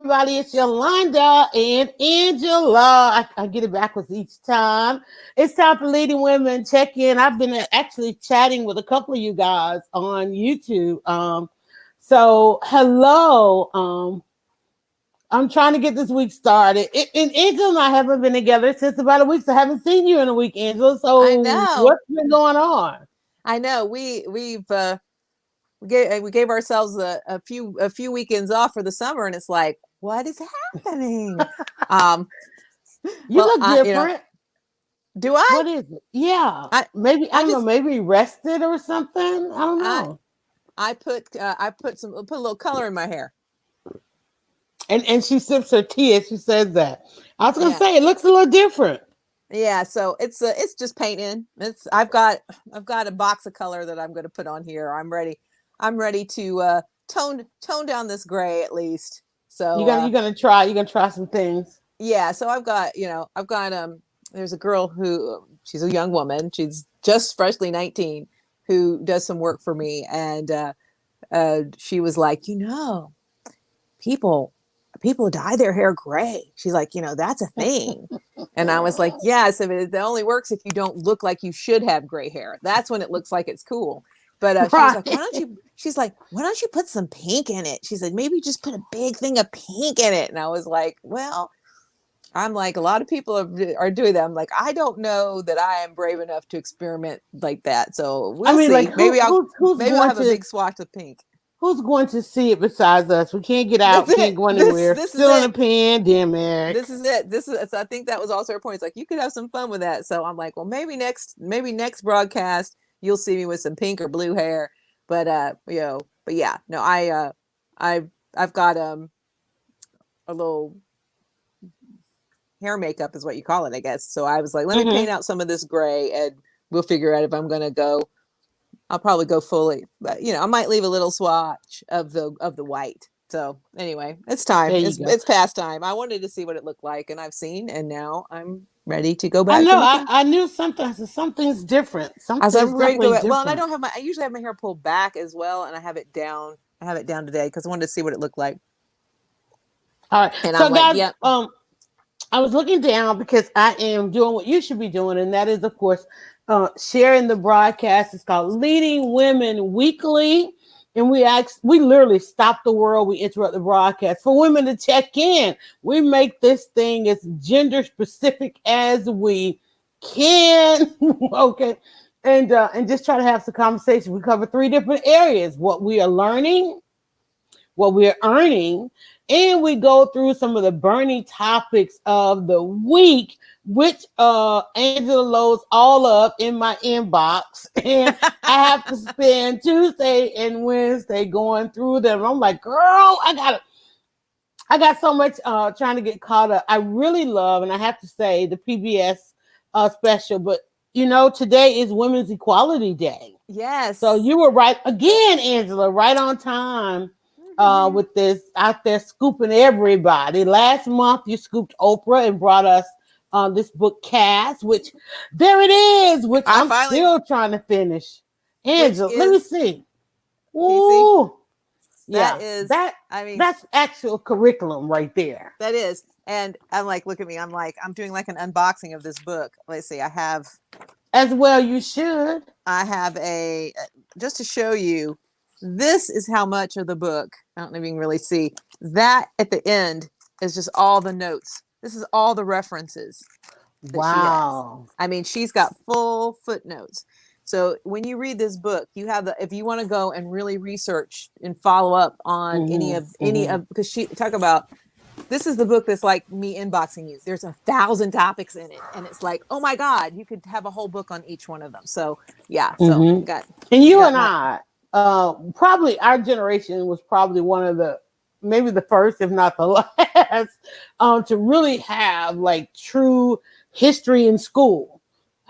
everybody. It's Yolanda and Angela. I get it backwards each time. It's time for Leading Women Check In. I've been actually chatting with a couple of you guys on YouTube. So hello. I'm trying to get this week started. And Angela and I haven't been together since about a week, so I haven't seen you in a week, Angela. I So know. what's been going on? I know. We gave ourselves a few weekends off for the summer, and it's like, what is happening? Um, You well, look different. do I? What is it? Yeah. I Maybe I I don't know, just maybe rested or something. I don't I know. I put a little color in my hair. And she sips her tea as she says that. I was gonna Yeah, say it looks a little different. yeah. So it's just painting. I've got a box of color that I'm going to put on here. I'm ready to tone down this gray at least. So You're gonna try some things. yeah, so I've got there's a girl who she's a young woman, she's just freshly 19, who does some work for me, and she was like, people people dye their hair gray. She's like, that's a thing. And I was like, yes, if it only works if you don't look like you should have gray hair. That's when it looks like it's cool. But she was Right. like, she's like, why don't you put some pink in it? She said, maybe just put a big thing of pink in it. And I was like, well, I'm like, a lot of people are doing that. I'm like, I don't know that I am brave enough to experiment like that. So I we'll mean, like see. Maybe I'll have a big to swatch of pink. who's going to see it besides us? We can't get That's out, it. can't go This anywhere. this is Still in it. a pandemic. This is it. This is. So I think that was also her point. It's like you could have some fun with that. So I'm like, well, maybe next broadcast you'll see me with some pink or blue hair. But yeah, no, I've got a little hair makeup is what you call it, I guess. So I was like, let me Hmm. paint out some of this gray, and we'll figure out if I'm gonna go. I'll probably go fully, but I might leave a little swatch of the white. So anyway, it's time. There you go. It's past time. I wanted to see what it looked like, and I've seen, and now I'm ready to go I back know. and look at. I knew something. I said something's different. As Something's I'm ready to go definitely back. Well, and different. I usually have my hair pulled back as well, and I have it down. I have it down today because I wanted to see what it looked like, All right. and I'm So like, guys, yep. I was looking down because I am doing what you should be doing, and that is, of course, sharing the broadcast. It's called Leading Women Weekly, and we literally stop the world. We interrupt the broadcast for women to check in. We make this thing as gender specific as we can. Okay, and just try to have some conversation. We cover three different areas: what we are learning, what we're earning, and we go through some of the burning topics of the week, which Angela loads all up in my inbox. And I have to spend Tuesday and Wednesday going through them. I'm like, girl, I got so much trying to get caught up. I really love, and I have to say, the PBS special, but today is Women's Equality Day. So Yes. you were right again, Angela, right on time Mhm. with this out there scooping everybody. Last month you scooped Oprah and brought us this book, Cass, which there it is, which I I'm finally, still trying to finish. which Angela, let me is see. Casey. Ooh, That yeah, is, that I mean, that's actual curriculum right there. that is. And I'm like, look at me. I'm like, I'm doing like an unboxing of this book. Let's see. As well, you should. I have just to show you, this is how much of the book, I don't know if you can really see, that at the end is just all the notes. This is all the references that she has. Wow. I mean, she's got full footnotes. So when you read this book, if you want to go and really research and follow up on Hmm. Hmm. because she talk about, this is the book that's like me inboxing you. There's 1,000 topics in it, and it's like, oh my god, you could have a whole book on each one of them. So yeah, so Hmm. got And you got and my I, probably our generation was probably one of the maybe the first, if not the last, to really have like true history in school.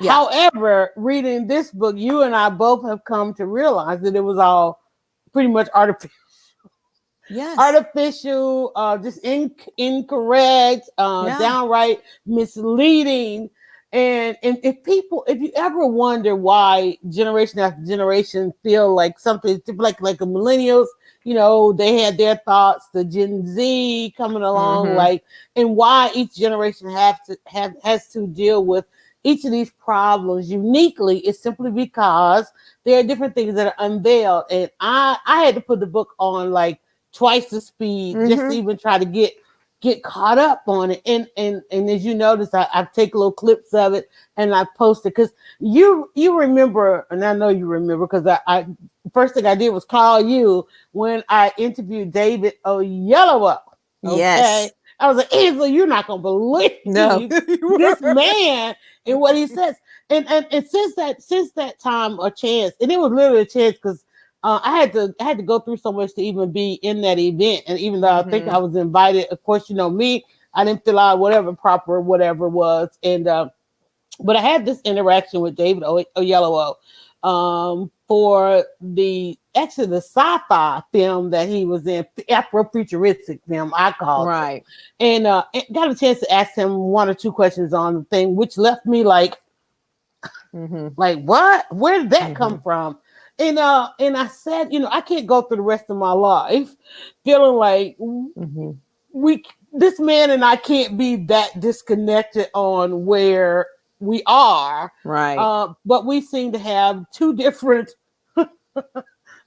yeah. However, reading this book, you and I both have come to realize that it was all pretty much Yes. artificial, just incorrect, Yeah. downright misleading. And if you ever wonder why generation after generation feel like something like the millennials, they had their thoughts, the Gen Z coming along, Mhm. like, and why each generation has to deal with each of these problems uniquely is simply because there are different things that are unveiled. And I had to put the book on like twice the speed just to Mhm. even try to get caught up on it. And as you notice, I take little clips of it and I post it because you remember, and I know you remember because I first thing I did was call you when I interviewed David Oyelowo. Okay. Yes. I was like, Angela, you're not gonna No. believe this man and what he says. And since that time or chance, and it was literally a chance because I had to go through so much to even be in that event. And even though I think I Mhm. was invited, of course, me, I didn't fill out whatever was. And but I had this interaction with David Oyelowo for the sci-fi film that he was in, Afrofuturistic film, I called it. Right. And got a chance to ask him one or two questions on the thing, which left me Mhm. like what? Where did that come Mhm. from? And I said, I can't go through the rest of my life feeling like Mhm. we this man and I can't be that disconnected on where we are. Right. But we seem to have two different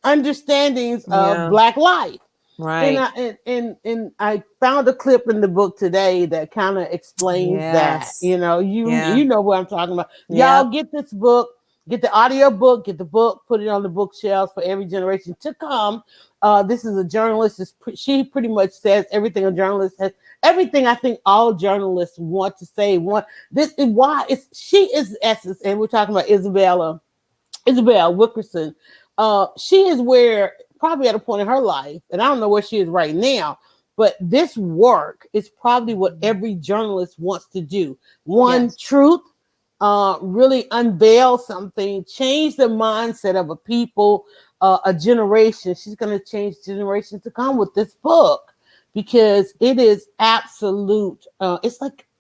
understandings of Yeah. Black life. And Right. I found a clip in the book today that kind of explains that. Yes. Yeah. You know what I'm talking about. Y'all Yep. get this book, get the audio book, get the book, put it on the bookshelves for every generation to come. This is a journalist. She pretty much says everything a journalist has. Everything I think all journalists want to say. This is why she is essence, and we're talking about Isabel Wilkerson. She is where probably at a point in her life, and I don't know where she is right now, but this work is probably what every journalist wants to do. One, Yes. truth, really unveil something, change the mindset of a people, a generation. She's going to change generations to come with this book because it is absolute.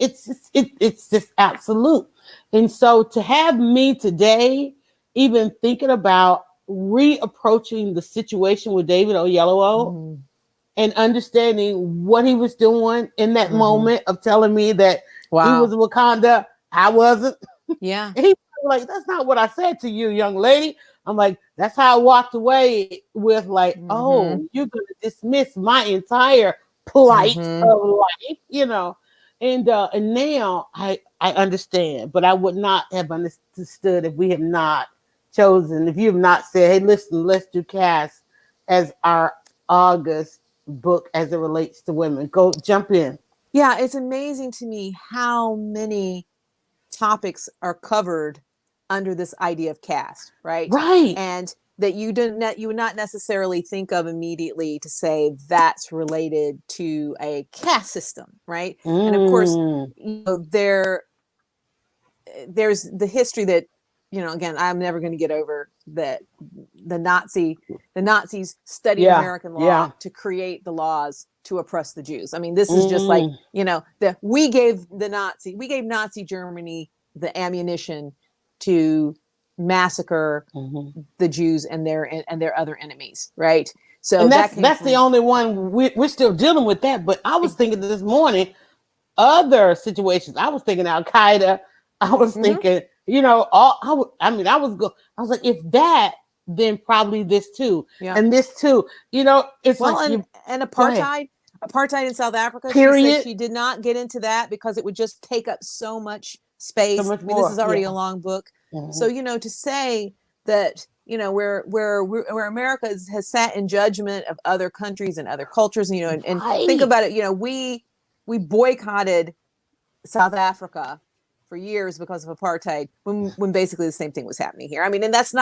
It's just absolute. And so to have me today even thinking about reapproaching the situation with David Oyelowo Mhm. and understanding what he was doing in that Mhm. moment of telling me that he was Wow. Wakanda, I wasn't. Yeah. And he was like, that's not what I said to you, young lady. I'm like, that's how I walked away with like, Mhm. oh, you're going to dismiss my entire plight Mhm. of life. And now I understand, but I would not have understood if we have not chosen, if you have not said, hey, listen, let's do Cass as our August book as it relates to women. Go jump in. Yeah, it's amazing to me how many topics are covered under this idea of caste, right? Right. And that you would not necessarily think of immediately to say that's related to a caste system, right? And of course, Mm. there's the history that, again, I'm never going to get over that the Nazis studied Yeah. American law Yeah. to create the laws to oppress the Jews. I mean, this is just like, Mm. we gave Nazi Germany the ammunition to massacre Mm-hmm. the Jews and their other enemies, right? So And that came that's the from only one we're still dealing with that. But I was thinking this morning, other situations. I was thinking Al Qaeda. I was Mhm. thinking, I was like, if that, then probably this too, Yeah. and this too. It's Well, like you and go ahead. apartheid in South Africa, she said Period. she did not get into that because it would just take up so much So space. much I mean, this more. is already a Yeah. long book. So, Mhm. to say that, where America has sat in judgment of other countries and other cultures, and think Right. about it, we boycotted South Africa for years because of apartheid when basically the same thing was happening here. I mean, and that's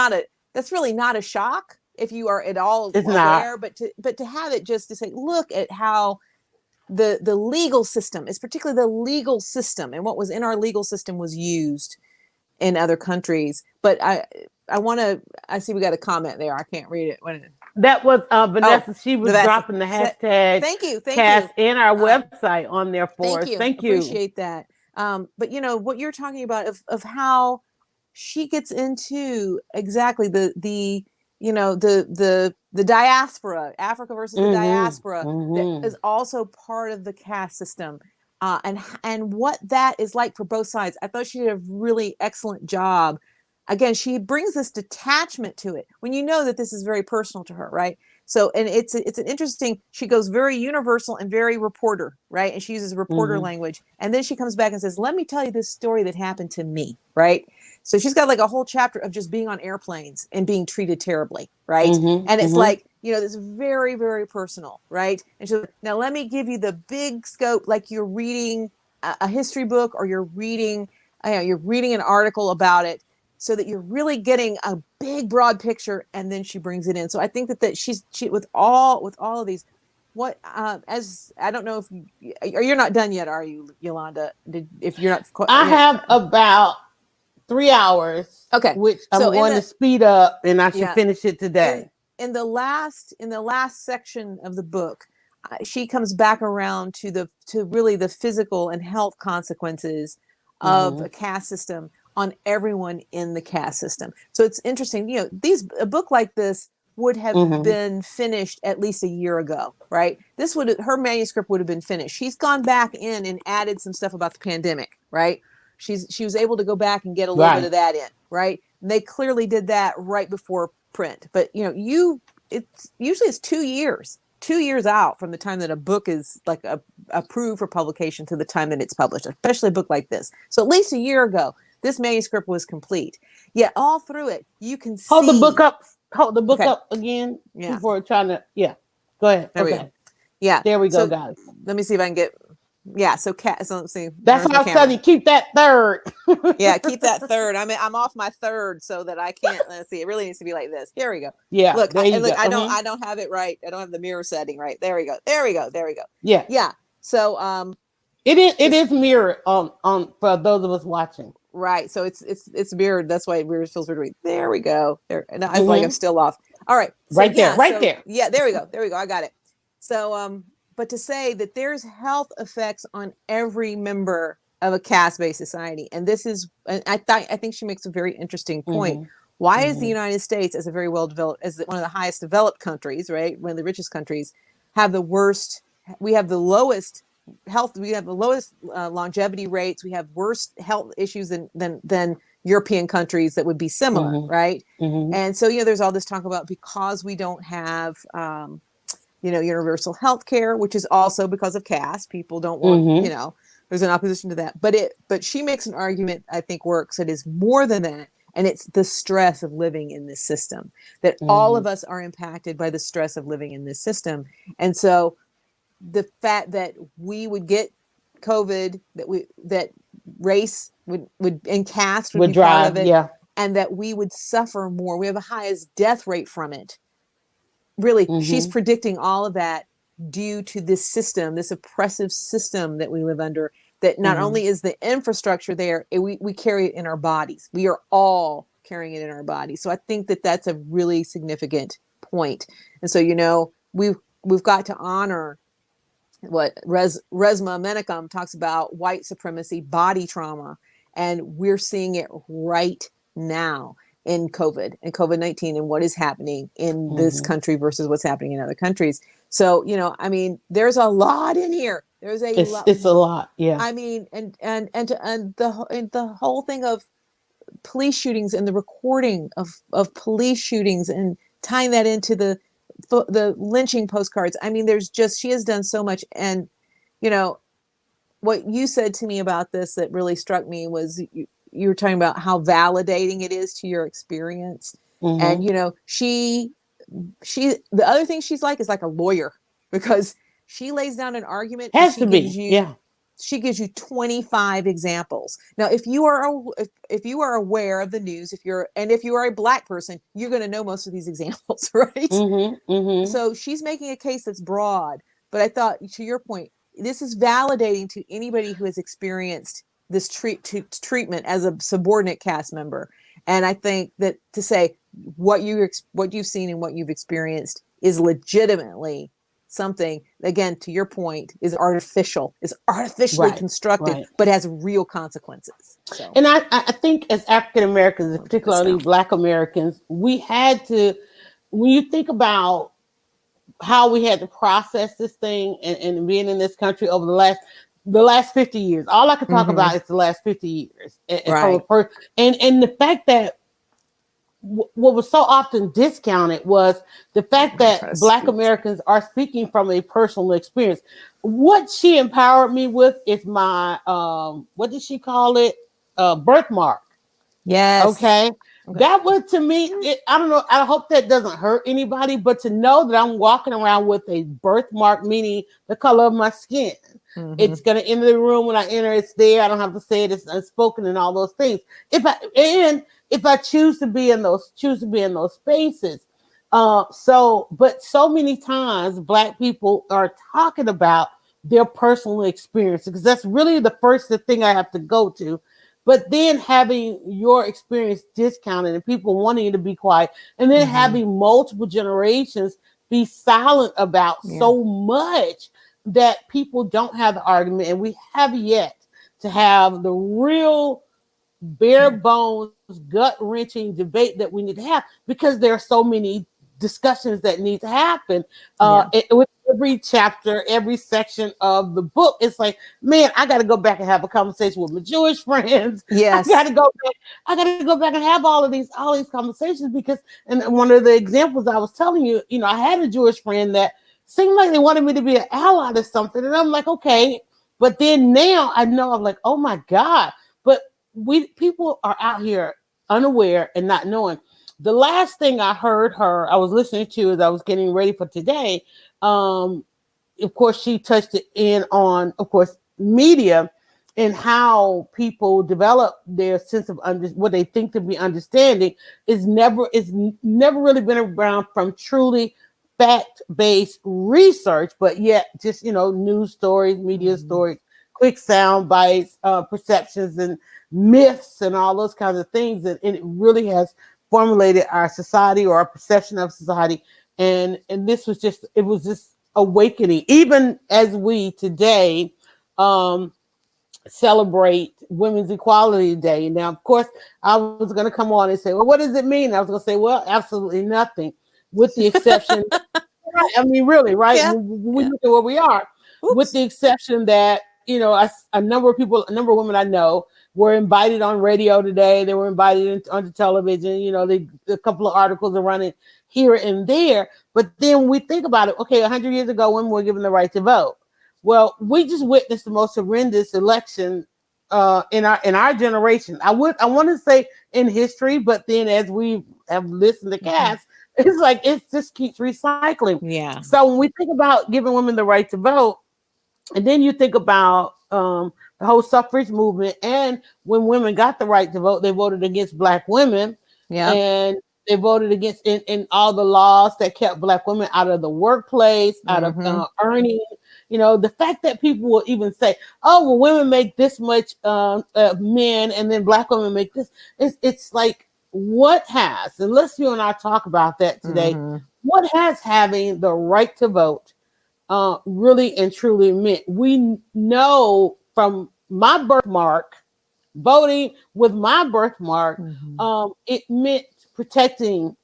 really not a shock if you are at all It's not. aware, but to have it just to say, look at how the legal system is, particularly the legal system, and what was in our legal system was used in other countries. But I see we got a comment there. I can't read it. That was Oh, Vanessa. She was Navessa. dropping the hashtag Thank you, thank cast you. in our Um, website on there for Thank us. you. Thank you. Appreciate that. But you know what you're talking about of how she gets into exactly the you know the diaspora, Africa versus the Mm-hmm. diaspora, that Mm-hmm. is also part of the caste system, and what that is like for both sides. I thought she did a really excellent job. Again, she brings this detachment to it when you know that this is very personal to her, right? So, and it's an interesting. She goes very universal and very reporter, right? And she uses reporter Mm-hmm. language, and then she comes back and says, "Let me tell you this story that happened to me," right? So she's got like a whole chapter of just being on airplanes and being treated terribly, right? Mm-hmm. And it's Mm-hmm. like, you know, this very, very personal, right? And she's like, now let me give you the big scope, like you're reading a history book or you're reading an article about it, so that you're really getting a big, broad picture, and then she brings it in. So I think that she with all of these, what as I don't know if you're not done yet, are you, Yolanda? If you're not, I you know, have about 3 hours, okay. which So I'm going to speed up, and I should yeah, finish it in today. in the last section of the book, she comes back around to really the physical and health consequences of Mm-hmm. a caste system on everyone in the caste system. So it's interesting, you know, a book like this would have Mm-hmm. been finished at least a year ago, right? Her manuscript would have been finished. She's gone back in and added some stuff about the pandemic, right? She was able to go back and get a little bit Right. of that in, right? And they clearly did that right before print. But you know, it's usually it's 2 years, 2 years out from the time that a book is like approved for publication to the time that it's published, especially a book like this. So at least a year ago, this manuscript was complete. Yet all through it, you can Hold the book see. up. Hold the book Okay, up again yeah, before trying to. Yeah. Go ahead. there we go. Okay. Yeah. There we go, So guys. let me see if I can get. Yeah. So cat. So let's see. That's Where's my why I was telling camera? you, keep that third. Yeah, keep that third. I'm off my third so that I can't. Let's see. It really needs to be like this. Here we go. Yeah. Look, There you go. look. Uh-huh. I don't have it right. I don't have the mirror setting right. There we go. There we go. There we go. Yeah. Yeah. So It is. It it's is mirrored on for those of us watching. right. So it's mirrored. That's why mirror feels weird to me. There we go. There. And I feel like I'm Mm-hmm. still off. All right. So Right there. yeah. Right So there. yeah. There we go. There we go. I got it. So but to say that there's health effects on every member of a caste-based society, and this is, and I think she makes a very interesting point. Mm-hmm. Why is the Mm-hmm. United States, as a very well developed, as one of the highest developed countries, right, one of the richest countries, have the worst? We have the lowest health. We have the lowest longevity rates. We have worse health issues than European countries that would be similar, Mm-hmm. right? Mm-hmm. And so, you know, there's all this talk about because we don't have you know, universal health care, which is also because of caste. People don't want, you Mm-hmm. know, there's an opposition to that. But she makes an argument I think works that is more than that. And it's the stress of living in this system, that all Mm-hmm. of us are impacted by the stress of living in this system. And so the fact that we would get COVID, that race would and caste would Would be part of drive. it, Yeah. and that we would suffer more. We have the highest death rate from it. Really, she's Mm-hmm. predicting all of that due to this system, this oppressive system that we live under, that not Mm-hmm. only is the infrastructure there, we carry it in our bodies. We are all carrying it in our bodies. So I think that that's a really significant point. And so, you know, we've got to honor what Resmaa Menakem talks about, white supremacy, body trauma, and we're seeing it right now in COVID and COVID-19 and what is happening in this Mm-hmm. country versus what's happening in other countries. So, you know, I mean, there's a lot in here. There's a lot. It's a lot. Yeah. I mean, and the whole thing of police shootings and the recording of police shootings and tying that into the lynching postcards. I mean, there's just, she has done so much. And, you know, what you said to me about this that really struck me was you were talking about how validating it is to your experience. Mm-hmm. And, you know, the other thing she's like is like a lawyer, because she lays down an argument and Has to be. Yeah. she gives you 25 examples. Now, if you are aware of the news, if you are a black person, you're going to know most of these examples, right? Mm-hmm. Mm-hmm. So she's making a case that's broad, but I thought, to your point, this is validating to anybody who has experienced this treatment as a subordinate cast member. And I think that to say what you've seen and what you've experienced is legitimately something, again, to your point, is artificially Right, constructed, right. but has real consequences. So And I think as African Americans, I'll get this particularly down. Black Americans, we had to, when you think about how we had to process this thing and being in this country over the last 50 years. All I can talk Mm-hmm. about is the last 50 years. And from a Right. and the fact that what was so often discounted was the fact I'm gonna that try to Black scoot. Americans are speaking from a personal experience. What she empowered me with is my what did she call it? Birthmark. Yes. Okay. Okay. That was to me, I don't know. I hope that doesn't hurt anybody, but to know that I'm walking around with a birthmark, meaning the color of my skin, Mm-hmm. it's going to enter the room when I enter. It's there. I don't have to say it. It's unspoken and all those things. If I choose to be in those spaces. But so many times Black people are talking about their personal experience because that's really the first thing I have to go to. But then having your experience discounted and people wanting you to be quiet, and then Mm-hmm. having multiple generations be silent about so much that people don't have the argument, and we have yet to have the real bare bones, gut wrenching debate that we need to have because there are so many discussions that need to happen. With every chapter, every section of the book, it's like, man, I got to go back and have a conversation with my Jewish friends. Yes. I got to go back and have all these conversations because, and one of the examples I was telling you, I had a Jewish friend that seemed like they wanted me to be an ally to something, and I'm like, okay, but then now I know I'm like, oh my God, but people are out here unaware and not knowing. The last thing I heard her, I was listening to as I was getting ready for today. Of course, she touched it in on, of course, media and how people develop their sense of what they think to be understanding is never really been around from truly fact-based research, but yet just news stories, media stories, quick sound bites, perceptions and myths and all those kinds of things. And it really has formulated our society or our perception of society. And this was just, it was just awakening, even as we today celebrate Women's Equality Day. Now, of course, I was going to come on and say, well, what does it mean? I was going to say, well, absolutely nothing, with the exception. I mean, really, right? Yeah. We look at where we are, with the exception that, a number of women I know were invited on radio today. They were invited onto television. A couple of articles are running here and there. But then we think about it. Okay, 100 years ago, women were given the right to vote. Well, we just witnessed the most horrendous election in our generation. I want to say in history, but then as we have listened to Cass, it's like it just keeps recycling. Yeah. So when we think about giving women the right to vote, and then you think about the whole suffrage movement, and when women got the right to vote, they voted against Black women, and they voted against in all the laws that kept Black women out of the workplace, out of earning. The fact that people will even say, "Oh, well, women make this much, men, and then Black women make this." It's like, what has, unless you and I talk about that today, what has having the right to vote really and truly meant? We know from my birthmark, voting with my birthmark, it meant protecting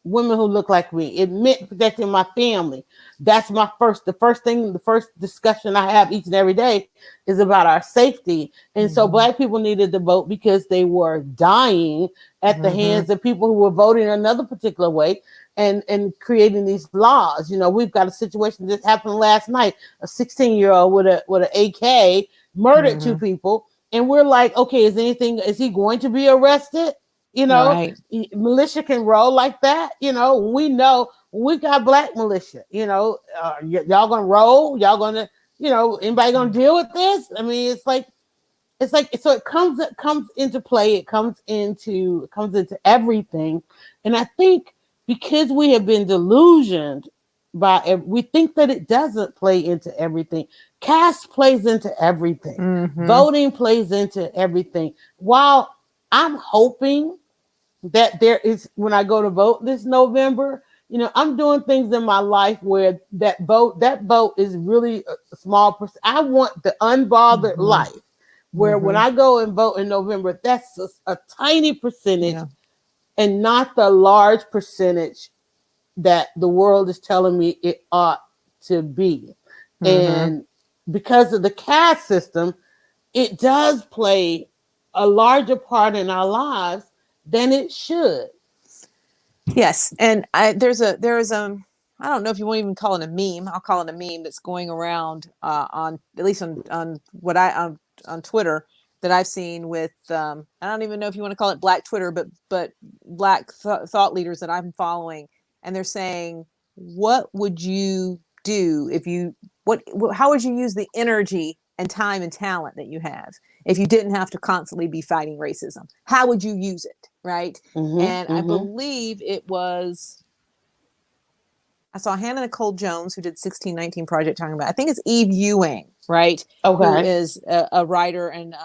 women who look like me. It meant protecting my family. That's the first discussion I have each and every day is about our safety. And so Black people needed to vote because they were dying at the hands of people who were voting another particular way and creating these laws. We've got a situation that happened last night. A 16-year-old with an AK murdered two people. And we're like, okay, is he going to be arrested? Militia can roll like that. We know we got Black militia. Y'all gonna roll? Y'all gonna, anybody gonna deal with this? I mean, it's like so it comes into play. It comes into everything, and I think because we have been delusioned we think that it doesn't play into everything. Caste plays into everything. Voting plays into everything. While I'm hoping that there is, when I go to vote this November, I'm doing things in my life where that vote is really a small percent. I want the unbothered Mhm. life where when I go and vote in November, that's a tiny percentage Yeah. and not the large percentage that the world is telling me it ought to be. Mhm. And because of the caste system, it does play a larger part in our lives than it should. Yes, and I don't know if you want to even call it a meme. I'll call it a meme that's going around on at least on what I on Twitter that I've seen with I don't even know if you want to call it Black Twitter, but Black thought leaders that I'm following, and they're saying, what would you do if you how would you use the energy and time and talent that you have if you didn't have to constantly be fighting racism? How would you use it, right? And I Mm-hmm. believe it was, I saw Hannah Nicole Jones, who did 1619 Project, talking about, I think it's Eve Ewing, right? Who Okay. is a writer, and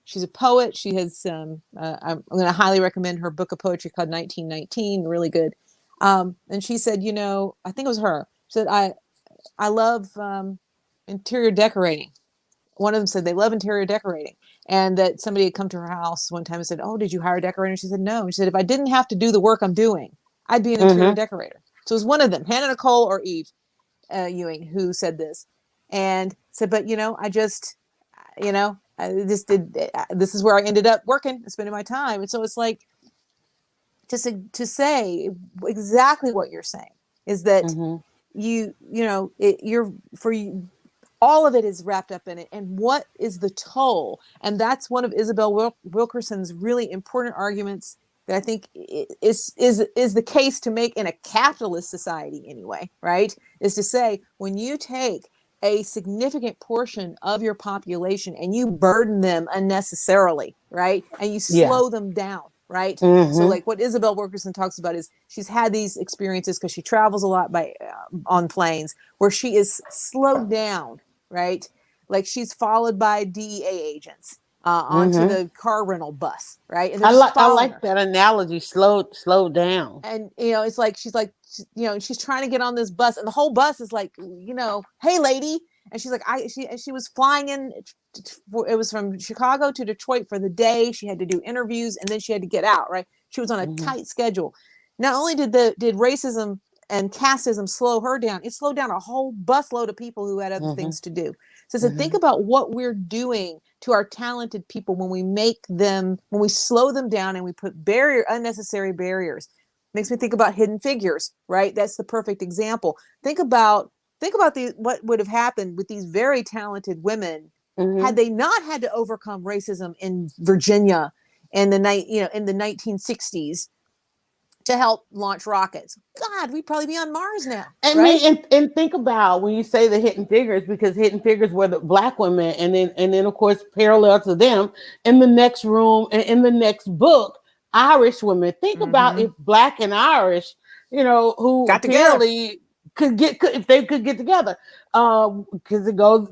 she's a poet. She has, I'm going to highly recommend her book of poetry called 1919, really good. And she said, I think it was her, she said, I love interior decorating. One of them said they love interior decorating, and that somebody had come to her house one time and said, "Oh, did you hire a decorator?" She said, "No." She said, "If I didn't have to do the work I'm doing, I'd be an interior Mm-hmm. decorator." So it was one of them, Hannah Nicole or Eve Ewing, who said this, and said, "But I just, I just did. This is where I ended up working, spending my time." And so it's like to say exactly what you're saying is that Mm-hmm. you're for you, all of it is wrapped up in it, and what is the toll? And that's one of Isabel Wilkerson's really important arguments that I think is the case to make in a capitalist society anyway, right? Is to say, when you take a significant portion of your population and you burden them unnecessarily, right, and you Yeah. slow them down, right? So Mm-hmm. like what Isabel Wilkerson talks about is she's had these experiences because she travels a lot by on planes, where she is slowed down, right? Like she's followed by DEA agents onto Mm-hmm. the car rental bus, right? And they're I just like I following like her. that analogy. Slow down. And it's like she's like, she's trying to get on this bus, and the whole bus is like, hey lady. And she's like, she was flying in. It was from Chicago to Detroit for the day. She had to do interviews, and then she had to get out. Right? She was on a Mm-hmm. tight schedule. Not only did racism and casteism slow her down, it slowed down a whole busload of people who had other Mm-hmm. things to do. So think Mm-hmm. about what we're doing to our talented people when we slow them down and we put unnecessary barriers. Makes me think about Hidden Figures, right? That's the perfect example. Think about what would have happened with these very talented women had Mm-hmm. they not had to overcome racism in Virginia in the 1960s to help launch rockets. God, we'd probably be on Mars now, I right? mean, and think about when you say the Hidden Figures, because Hidden Figures were the black women, and then of course parallel to them in the next room and in the next book, Irish women. Think about Mm-hmm. if black and Irish, who Got together. apparently if they could get together, because it goes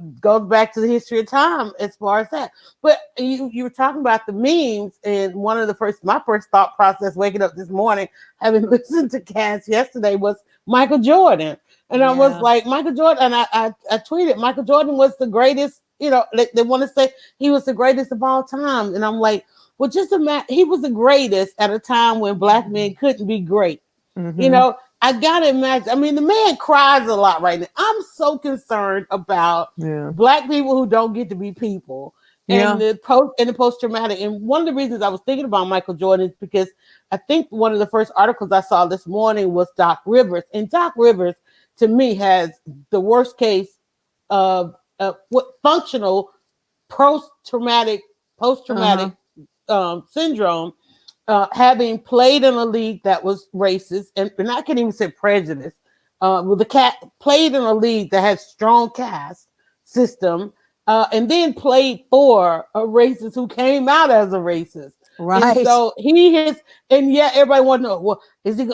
back to the history of time as far as that. But you were talking about the memes, and one of my first thought process waking up this morning, having listened to Cass yesterday, was Michael Jordan. And I was Yeah. like, Michael Jordan, and I tweeted, Michael Jordan was the greatest, they want to say he was the greatest of all time. And I'm like, well, just imagine, he was the greatest at a time when black men couldn't be great. You Mm-hmm. know, I gotta imagine. I mean, the man cries a lot right now. I'm so concerned about Yeah. black people who don't get to be people, and Yeah. the post traumatic. And one of the reasons I was thinking about Michael Jordan is because I think one of the first articles I saw this morning was Doc Rivers, and Doc Rivers to me has the worst case of what functional post traumatic Uh-huh. syndrome, having played in a league that was racist, and I can't even say prejudice, with the cat played in a league that had strong caste system, and then played for a racist who came out as a racist. And Right. so he is, and yet everybody want to know, well,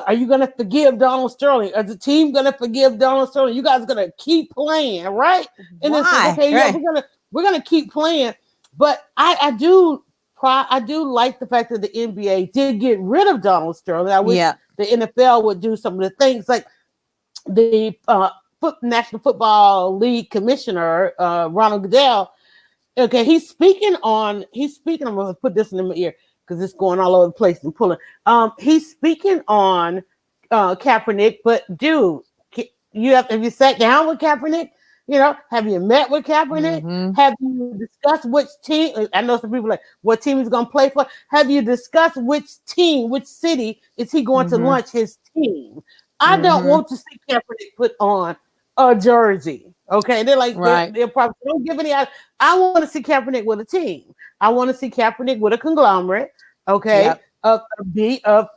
are you going to forgive Donald Sterling? Is the team going to forgive Donald Sterling? You guys going to keep playing, right? And it's like, Why? okay, yeah, Right. we're gonna keep playing. But I do like the fact that the NBA did get rid of Donald Sterling. I wish Yeah. the NFL would do some of the things like the National Football League commissioner, Ronald Goodell. Okay, he's speaking. I'm going to put this in my ear because it's going all over the place and pulling. He's speaking on Kaepernick, but dude, have you sat down with Kaepernick? Have you met with Kaepernick? Mm-hmm. Have you discussed which team? I know some people are like, what team he's going to play for? Have you discussed which team, which city is he going to launch his team? I don't want to see Kaepernick put on a jersey. Okay, they're like, right. they're probably don't give any. I want to see Kaepernick with a team. I want to see Kaepernick with a conglomerate. Okay, Yep. of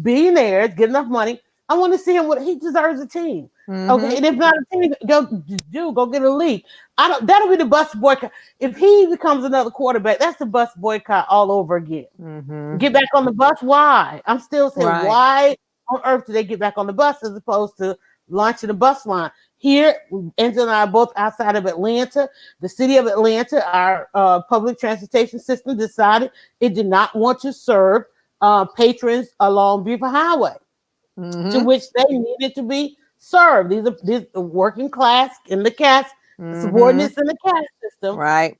billionaires, get enough money. I want to see him he deserves a team. Okay, and if not a team, go get a league. That'll be the bus boycott. If he becomes another quarterback, that's the bus boycott all over again. Get back on the bus. Why? I'm still saying, why on earth do they get back on the bus as opposed to launching a bus line? Here, Angela and I are both outside of Atlanta. The city of Atlanta, our public transportation system decided it did not want to serve patrons along Beaufort Highway, to which they needed to be served. These are working class in the caste, subordinates in the caste system. Right.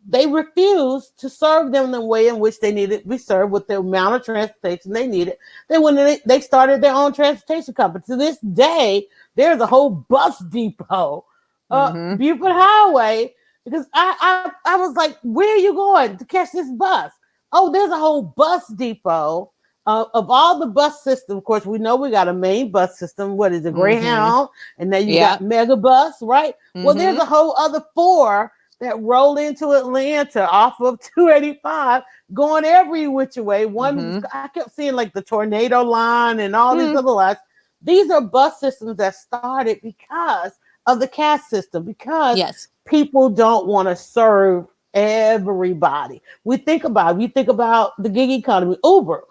They refused to serve them the way in which they needed to be served with the amount of transportation they needed. They started their own transportation company. To this day, there's a whole bus depot, Beaufort Highway, because I was like, where are you going to catch this bus? Oh, there's a whole bus depot of all the bus system. Of course, we know we got a main bus system. What is it, Greyhound? And then you got Megabus, right? Well, there's a whole other 4 that roll into Atlanta off of 285, going every which way. One, I kept seeing like the Tornado line and all these other lines. These are bus systems that started because of the caste system, because people don't want to serve everybody. You think about the gig economy. Uber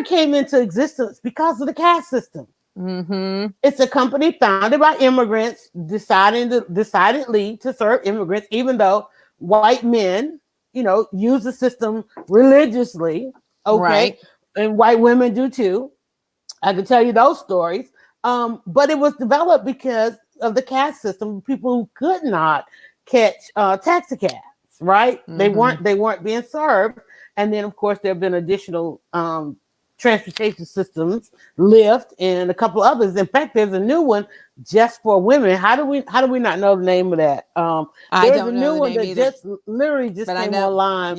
came into existence because of the caste system. It's a company founded by immigrants, decidedly to serve immigrants, even though white men, use the system religiously. Okay, and white women do too. I can tell you those stories. But it was developed because of the caste system. People who could not catch taxi cabs, right? They weren't being served. And then, of course, there have been additional transportation systems, Lyft, and a couple others. In fact, there's a new one just for women. How do we not know the name of that? There's a new one that just came online.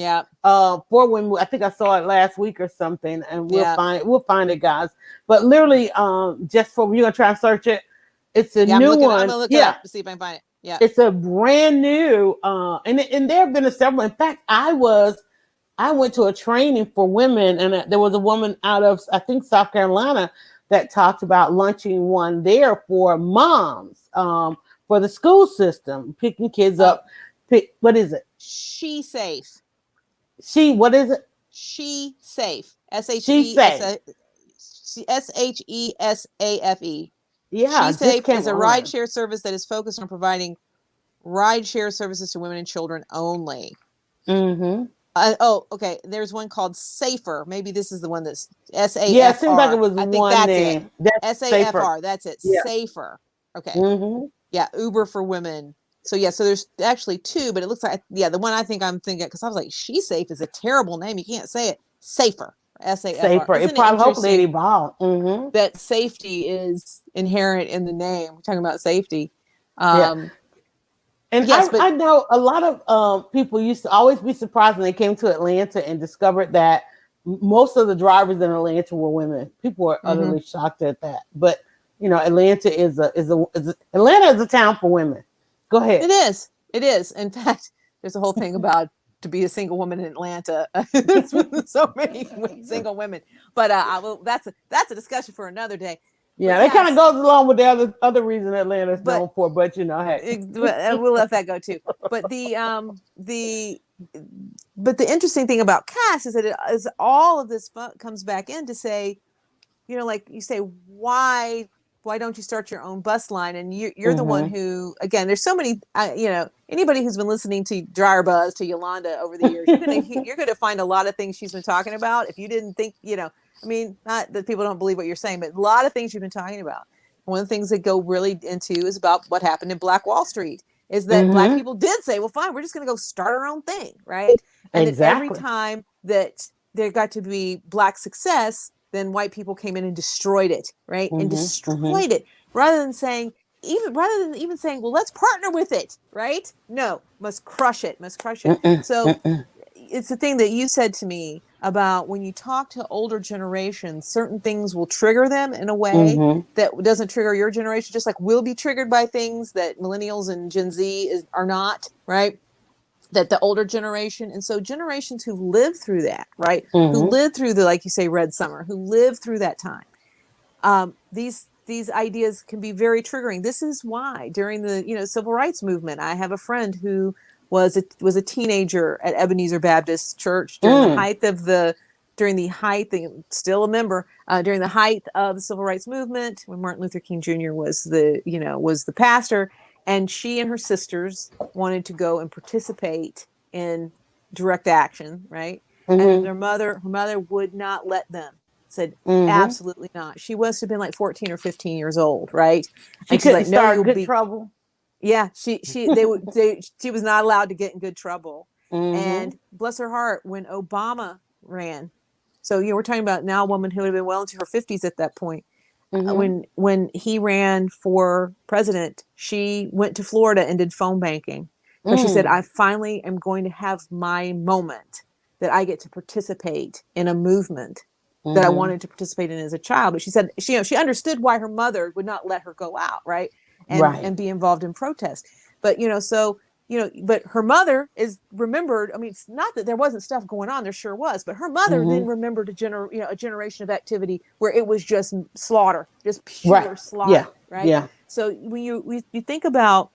For women. I think I saw it last week or something, and we'll find it, guys. But literally, just for you're gonna try and search it. It's a new one. I'm gonna look it up to see if I can find it. Yeah, it's a brand new, and there have been several. In fact, I went to a training for women, and there was a woman out of, I think, South Carolina that talked about launching one there for moms, for the school system, picking kids up. What is it? She Safe. What is it? She Safe. SHESAFE. Yeah. She Safe is a rideshare service that is focused on providing rideshare services to women and children only. Okay. There's one called Safer. Maybe this is the one that's SAFR. Yeah, it seems like it was one name. SAFR. That's it. Yeah. Safer. Okay. Yeah. Uber for women. So there's actually 2, but it looks like the one I'm thinking, because I was like, She Safe is a terrible name. You can't say it. Safer. SAFR. Safer. It probably hopefully it evolved. That safety is inherent in the name. We're talking about safety. And I know a lot of people used to always be surprised when they came to Atlanta and discovered that most of the drivers in Atlanta were women. People were utterly shocked at that. But Atlanta is a town for women. Go ahead. It is. In fact, there's a whole thing about to be a single woman in Atlanta. So many single women. But that's a discussion for another day. Yeah, that kind of goes along with the other reason Atlanta's known for, but hey, we'll let that go too. But the interesting thing about caste is that all of this comes back in to say, like you say, why don't you start your own bus line? And you're the one who, again, there's so many, anybody who's been listening to Dryer Buzz, to Yolanda over the years, you're gonna find a lot of things she's been talking about. If you didn't think, I mean, not that people don't believe what you're saying, but a lot of things you've been talking about. One of the things that go really into is about what happened in Black Wall Street is that Black Mm-hmm. people did say, well, fine, we're just going to go start our own thing, right? And then every Exactly. time that there got to be Black success, then white people came in and destroyed it, right? And Mm-hmm. Mm-hmm. destroyed it rather than saying, even saying, well, let's partner with it, right? No, must crush it, must crush it. Mm-mm. So Mm-mm. it's the thing that you said to me about when you talk to older generations, certain things will trigger them in a way Mm-hmm. that doesn't trigger your generation, just like we'll be triggered by things that millennials and Gen Z are not, right? That the older generation, and so generations who lived through that, right? Who Mm-hmm. lived through the, like you say, Red Summer, who lived through that time. These ideas can be very triggering. This is why during the civil rights movement, I have a friend who was a teenager at Ebenezer Baptist Church Mm. during the height, still a member, during the height of the civil rights movement when Martin Luther King Jr. was the pastor, and she and her sisters wanted to go and participate in direct action, right? And Mm-hmm. her mother would not let them. Said Mm-hmm. absolutely not. She must have been like 14 or 15 years old, right? She And she's couldn't like, no, start you'll good be. trouble. Yeah, she was not allowed to get in good trouble. Mm-hmm. And bless her heart, when Obama ran, so we're talking about now a woman who had been well into her 50s at that point. Mm-hmm. When he ran for president, she went to Florida and did phone banking because she said, Mm. I finally am going to have my moment that I get to participate in a movement that I Mm-hmm. wanted to participate in as a child. But she said she understood why her mother would not let her go out, right? Right. And be involved in protest. But but her mother is remembered. I mean, it's not that there wasn't stuff going on, there sure was, but her mother then Mm-hmm. remembered a generation of activity where it was just slaughter, just Right. pure Yeah. slaughter, right? Yeah. So when you think about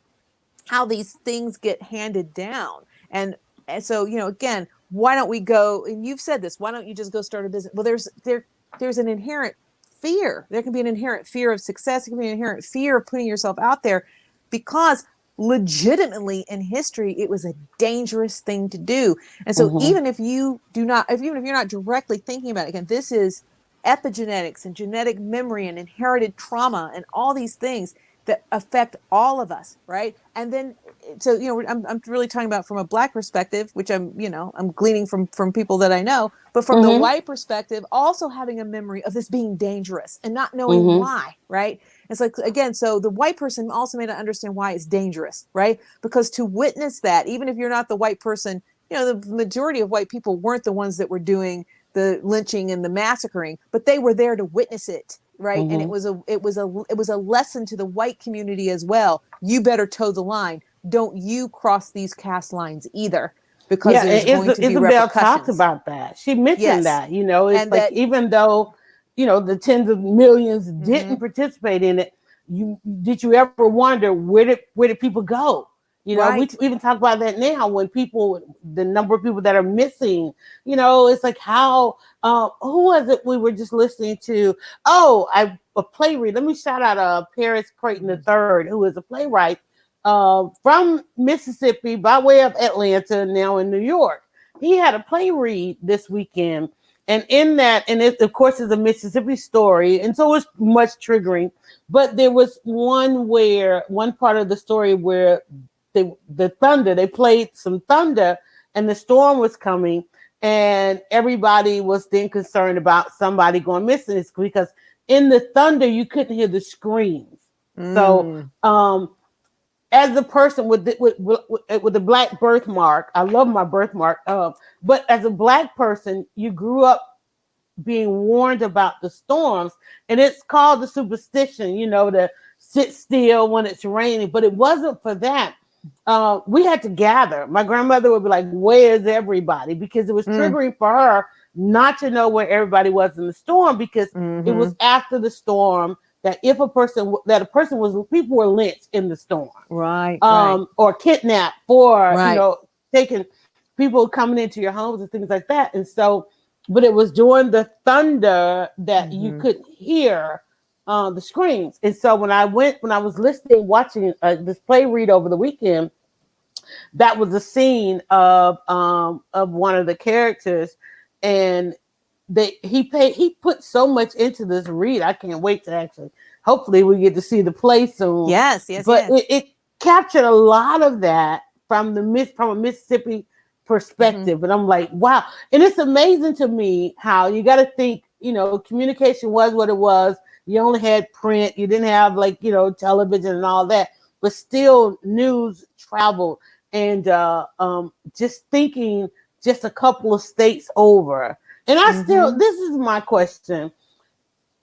how these things get handed down, and so again, why don't we go, and you've said this, why don't you just go start a business? Well, there's an inherent fear. There can be an inherent fear of success. There can be an inherent fear of putting yourself out there because legitimately in history it was a dangerous thing to do. And so Mm-hmm. even if even if you're not directly thinking about it, again, this is epigenetics and genetic memory and inherited trauma and all these things that affect all of us, right? And then, so I'm really talking about from a Black perspective, which I'm gleaning from people that I know, but from the Mm-hmm. white perspective, also having a memory of this being dangerous and not knowing Mm-hmm. why, right? It's like, again, so the white person also may not understand why it's dangerous, right? Because to witness that, even if you're not the white person, the majority of white people weren't the ones that were doing the lynching and the massacring, but they were there to witness it, right? And Mm-hmm. it was a lesson to the white community as well. You better toe the line. Don't you cross these caste lines either, because Yeah, there's going to be Isabel talked repercussions. about that. She mentioned Yes, that, it's and like that. even though, the tens of millions Mm-hmm, didn't participate in it, you ever wonder where did people go? We right. even talk about that now when the number of people that are missing, it's like how, who was it we were just listening to? Oh, a playwright. Let me shout out Paris Creighton Mm-hmm. III, who is a playwright from Mississippi by way of Atlanta, now in New York. He had a play read this weekend. And in that, and it, of course, is a Mississippi story. And so it's much triggering. But there was one part of the story where they played some thunder and the storm was coming. And everybody was then concerned about somebody going missing. It's because in the thunder, you couldn't hear the screams. So, Mm, as a person with a black birthmark, I love my birthmark. But as a black person, you grew up being warned about the storms, and it's called the superstition, to sit still when it's raining. But it wasn't for that. We had to gather. My grandmother would be like, "Where's everybody?" Because it was mm, triggering for her not to know where everybody was in the storm, because it mm-hmm. was after the storm that if a person was people were lynched in the storm, Right, right, or kidnapped for right. taking people coming into your homes and things like that. And so, but it was during the thunder that you Mm-hmm. couldn't hear the screams. And so when I was listening, watching this play read over the weekend, that was a scene of one of the characters, and he put so much into this read. I can't wait to actually, hopefully we get to see the play soon. Yes. But it captured a lot of that from from a Mississippi perspective. Mm-hmm. And I'm like, wow. And it's amazing to me how you got to think, communication was what it was. You only had print. You didn't have television and all that, but still news traveled. And just thinking just a couple of states over. And this is my question.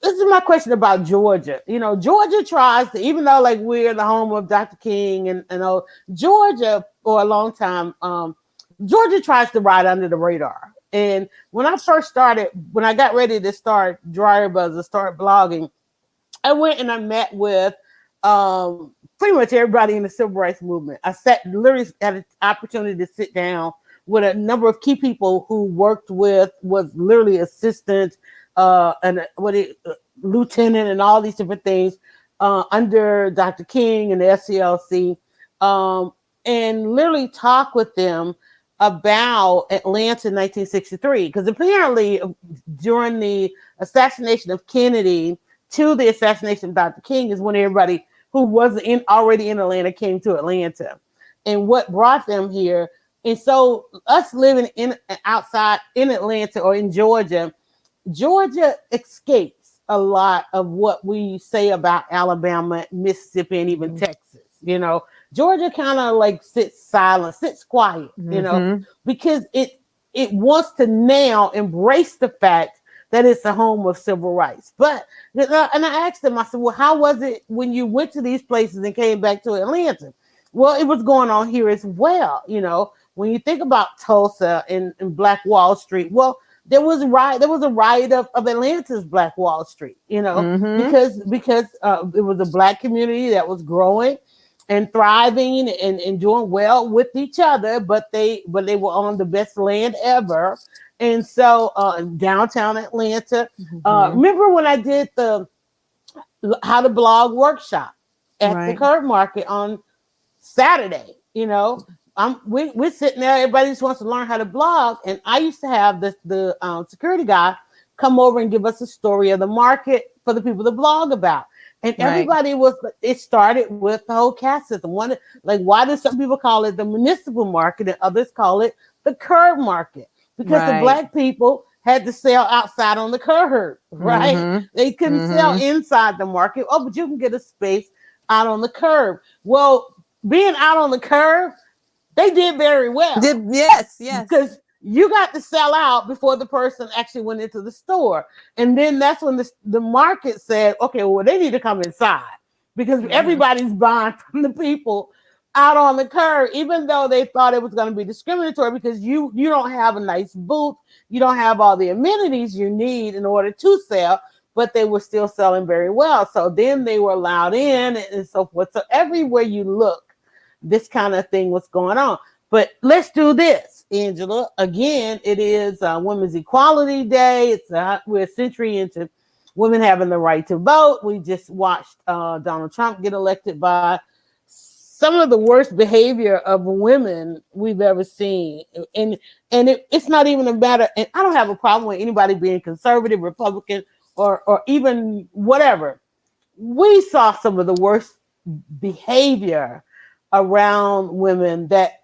This is my question about Georgia. Georgia tries to, even though we're the home of Dr. King and Georgia for a long time, Georgia tries to ride under the radar. And when I got ready to start Dryer Buzz and start blogging, I went and I met with pretty much everybody in the civil rights movement. I literally had an opportunity to sit down with a number of key people who was literally assistant and lieutenant and all these different things under Dr. King and the SCLC, and literally talk with them about Atlanta in 1963. Because apparently during the assassination of Kennedy to the assassination of Dr. King is when everybody who wasn't already in Atlanta came to Atlanta, and what brought them here. And so us living outside in Atlanta or in Georgia escapes a lot of what we say about Alabama, Mississippi, and even Texas. Georgia kind of sits silent, sits quiet, because it wants to now embrace the fact that it's a home of civil rights. But, and I asked them, I said, well, how was it when you went to these places and came back to Atlanta? Well, it was going on here as well. When you think about Tulsa and Black Wall Street, well, there was a riot of Atlanta's Black Wall Street, because it was a Black community that was growing and thriving and doing well with each other, but they were on the best land ever. And so downtown Atlanta, remember when I did the How to Blog workshop at the Curb Market on Saturday, we're sitting there, everybody just wants to learn how to blog. And I used to have the security guy come over and give us a story of the market for the people to blog about. And everybody it started with the whole caste system. Why do some people call it the municipal market and others call it the curb market? Because the Black people had to sell outside on the curb, right? They couldn't sell inside the market. Oh, but you can get a space out on the curb. Well, being out on the curb, they did very well. Yes. Because you got to sell out before the person actually went into the store. And then that's when the market said, okay, well, they need to come inside because everybody's buying from the people out on the curb, even though they thought it was going to be discriminatory because you don't have a nice booth. You don't have all the amenities you need in order to sell, but they were still selling very well. So then they were allowed in and so forth. So everywhere you look, this kind of thing was going on. But let's do this, Angela. Again, it is Women's Equality Day. We're a century into women having the right to vote. We just watched Donald Trump get elected by some of the worst behavior of women we've ever seen. And it's not even a matter, and I don't have a problem with anybody being conservative, Republican, or even whatever. We saw some of the worst behavior around women that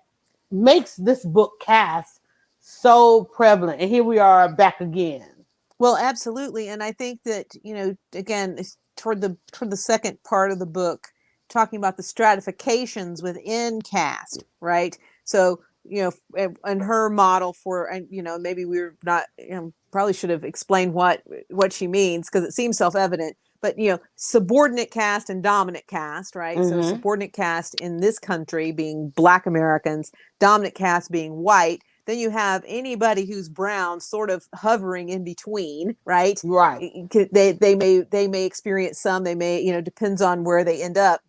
makes this book Caste so prevalent. And here we are back again. Well, absolutely. And I think that, again, toward the second part of the book, talking about the stratifications within caste, right? So, and her model for, and, maybe we're not, probably should have explained what she means because it seems self-evident, but, subordinate caste and dominant caste, right? So subordinate caste in this country being Black Americans, dominant caste being white. Then you have anybody who's brown sort of hovering in between, right? Right. They may experience some, they may, depends on where they end up.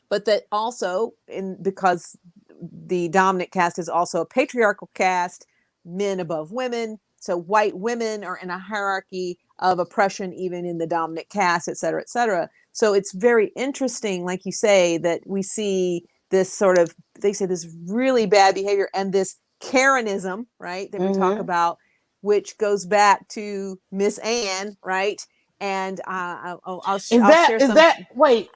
But that also, because the dominant caste is also a patriarchal caste, men above women. So white women are in a hierarchy of oppression, even in the dominant caste, et cetera, et cetera. So it's very interesting, like you say, that we see this sort of, they say this really bad behavior and this Karenism, right? That we talk about which goes back to Miss Anne, right? And Is I'll that share is some. that wait?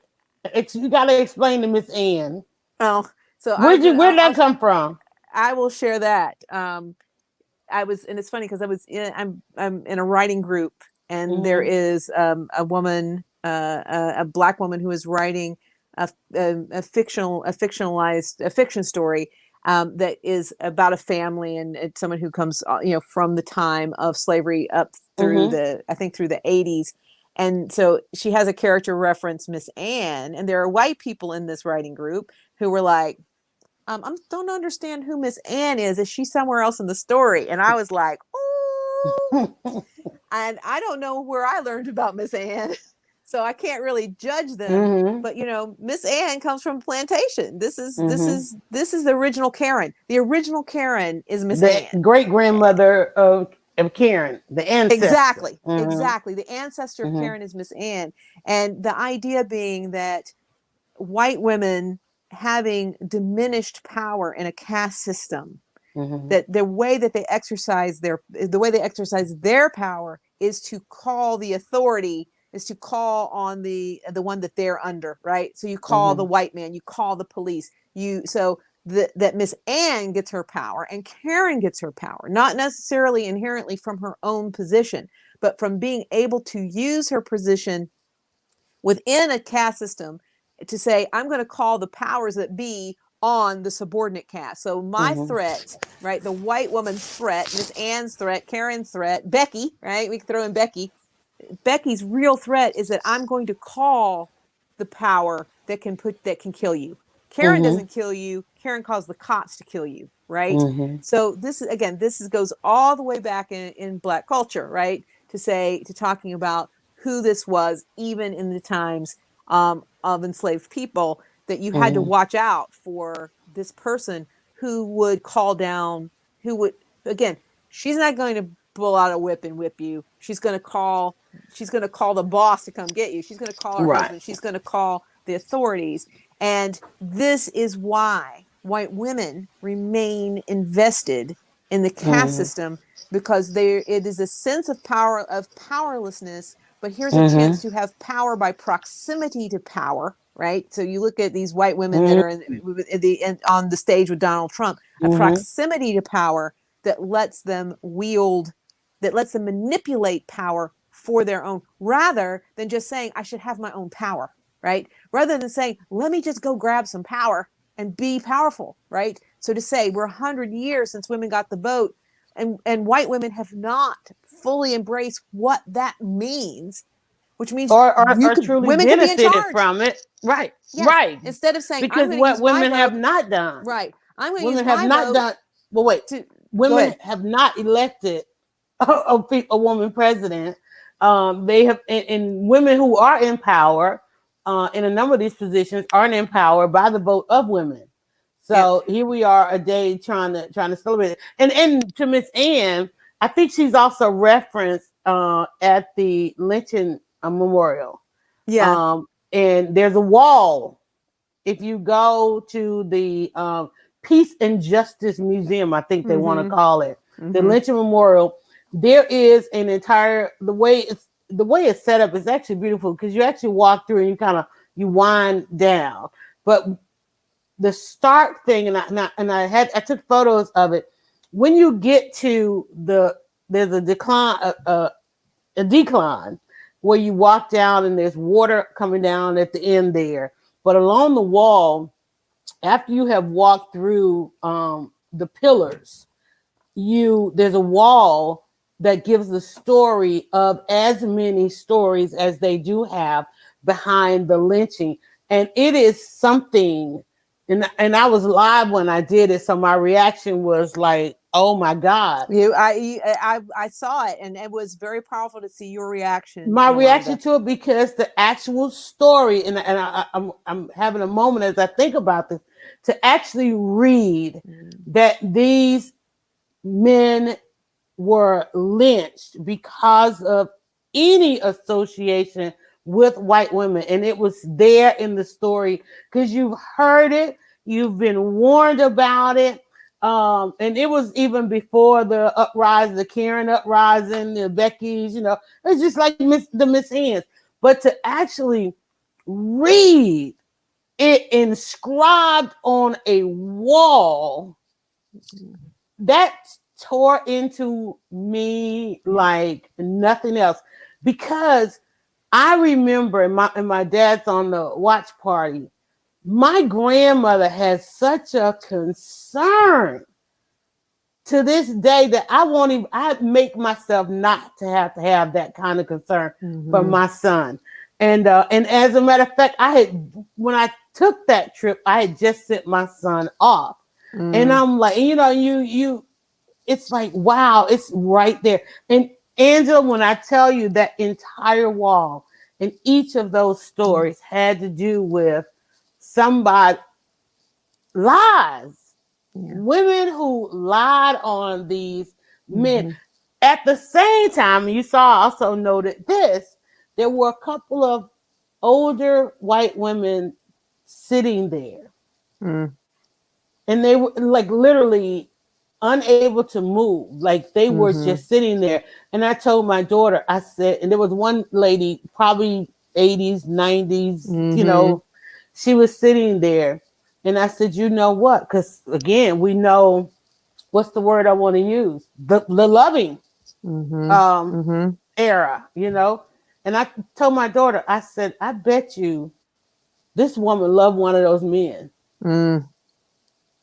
You got to explain to Miss Ann. Oh, so Where did that come from? I will share that. I was, and it's funny because I'm in a writing group, and there Mm-hmm. is a woman, a black woman who is writing a fictionalized a fiction story that is about a family, and it's someone who comes, from the time of slavery up through Mm-hmm. the, I think through the 80s. And so she has a character reference, Miss Anne, and there are white people in this writing group who were like, I don't understand who Miss Anne is. Is she somewhere else in the story? And I was like, oh, and I don't know where I learned about Miss Anne, so I can't really judge them. Mm-hmm. But Miss Anne comes from plantation. Mm-hmm. This is the original Karen. The original Karen is Miss The Anne. great grandmother of Karen, the ancestor. Exactly, Mm-hmm. exactly. The ancestor of Mm-hmm. Karen is Miss Anne, and the idea being that white women having diminished power in a caste system, Mm-hmm. that the way they exercise their power is to call the authority, is to call on the one that they're under, right? So you call the Mm-hmm. white man, you call the police, that Miss Anne gets her power and Karen gets her power, not necessarily inherently from her own position, but from being able to use her position within a caste system to say, I'm going to call the powers that be on the subordinate caste. So my Mm-hmm. threat, right, the white woman's threat, Miss Anne's threat, Karen's threat, Becky, right, we can throw in Becky. Becky's real threat is that I'm going to call the power that can kill you. Karen Mm-hmm. doesn't kill you. Karen calls the cops to kill you, right? Mm-hmm. So goes all the way back in Black culture, right? To talking about who this was, even in the times of enslaved people, that you had to Mm-hmm. watch out for this person who would call down, who would, again, she's not going to pull out a whip and whip you. She's going to call the boss to come get you. She's going to call her Right. husband. She's going to call the authorities. And this is why white women remain invested in the caste Mm-hmm. system, because it is a sense of powerlessness, but here's a chance Mm-hmm. to have power by proximity to power, right? So you look at these white women that are Mm-hmm. on the stage with Donald Trump, a Mm-hmm. proximity to power that lets them manipulate power for their own, rather than just saying, I should have my own power, right? Rather than saying, let me just go grab some power and be powerful, right? So to say we're 100 years since women got the vote, and white women have not fully embraced what that means, which means Or truly women could be in benefited charge. from it. Right. Yes, Right. instead of saying, I'm Because going to what use my women have vote, not done, right? I'm going to use women have my not vote done. Well, wait, to go women ahead. have not elected a woman president. They have, and women who are in power in a number of these positions aren't empowered by the vote of women. Yeah. So here we are a day trying to celebrate it. And to Miss Anne, I think she's also referenced at the lynching memorial. Yeah. And there's a wall. If you go to the Peace and Justice Museum, I think they want to Mm-hmm. call it, the Mm-hmm. lynching memorial, there is an entire the way it's set up is actually beautiful, because you actually walk through and you wind down. But the start thing, and I took photos of it. When you get to there's a decline, a decline where you walk down and there's water coming down at the end there. But along the wall, after you have walked through the pillars, there's a wall that gives the story of as many stories as they do have behind the lynching. And it is something, and I was live when I did it, so my reaction was like, oh my God. I saw it, and it was very powerful to see your reaction, My reaction Yolanda. to it, because the actual story, I'm having a moment as I think about this, to actually read Mm. that these men were lynched because of any association with white women. And it was there in the story, because you've heard it, you've been warned about it. And it was even before the uprising, the Karen uprising, the Becky's, it's just like the Miss Hands. But to actually read it inscribed on a wall, that tore into me like nothing else. Because I remember, and my dad's on the watch party, my grandmother has such a concern to this day that I make myself not to have that kind of concern for my son. And as a matter of fact, when I took that trip, I had just sent my son off. And I'm like, it's like, wow, it's right there. And Angela, when I tell you that entire wall and each of those stories had to do with somebody lies, women who lied on these men. At the same time, you also noted this, there were a couple of older white women sitting there. And they were like literally unable to move. Like they were just sitting there. And I told my daughter, I said, and there was one lady, probably 80s, 90s, she was sitting there. And I said, you know what? Because again, we know, what's the word I want to use? The loving era, And I told my daughter, I said, I bet you this woman loved one of those men.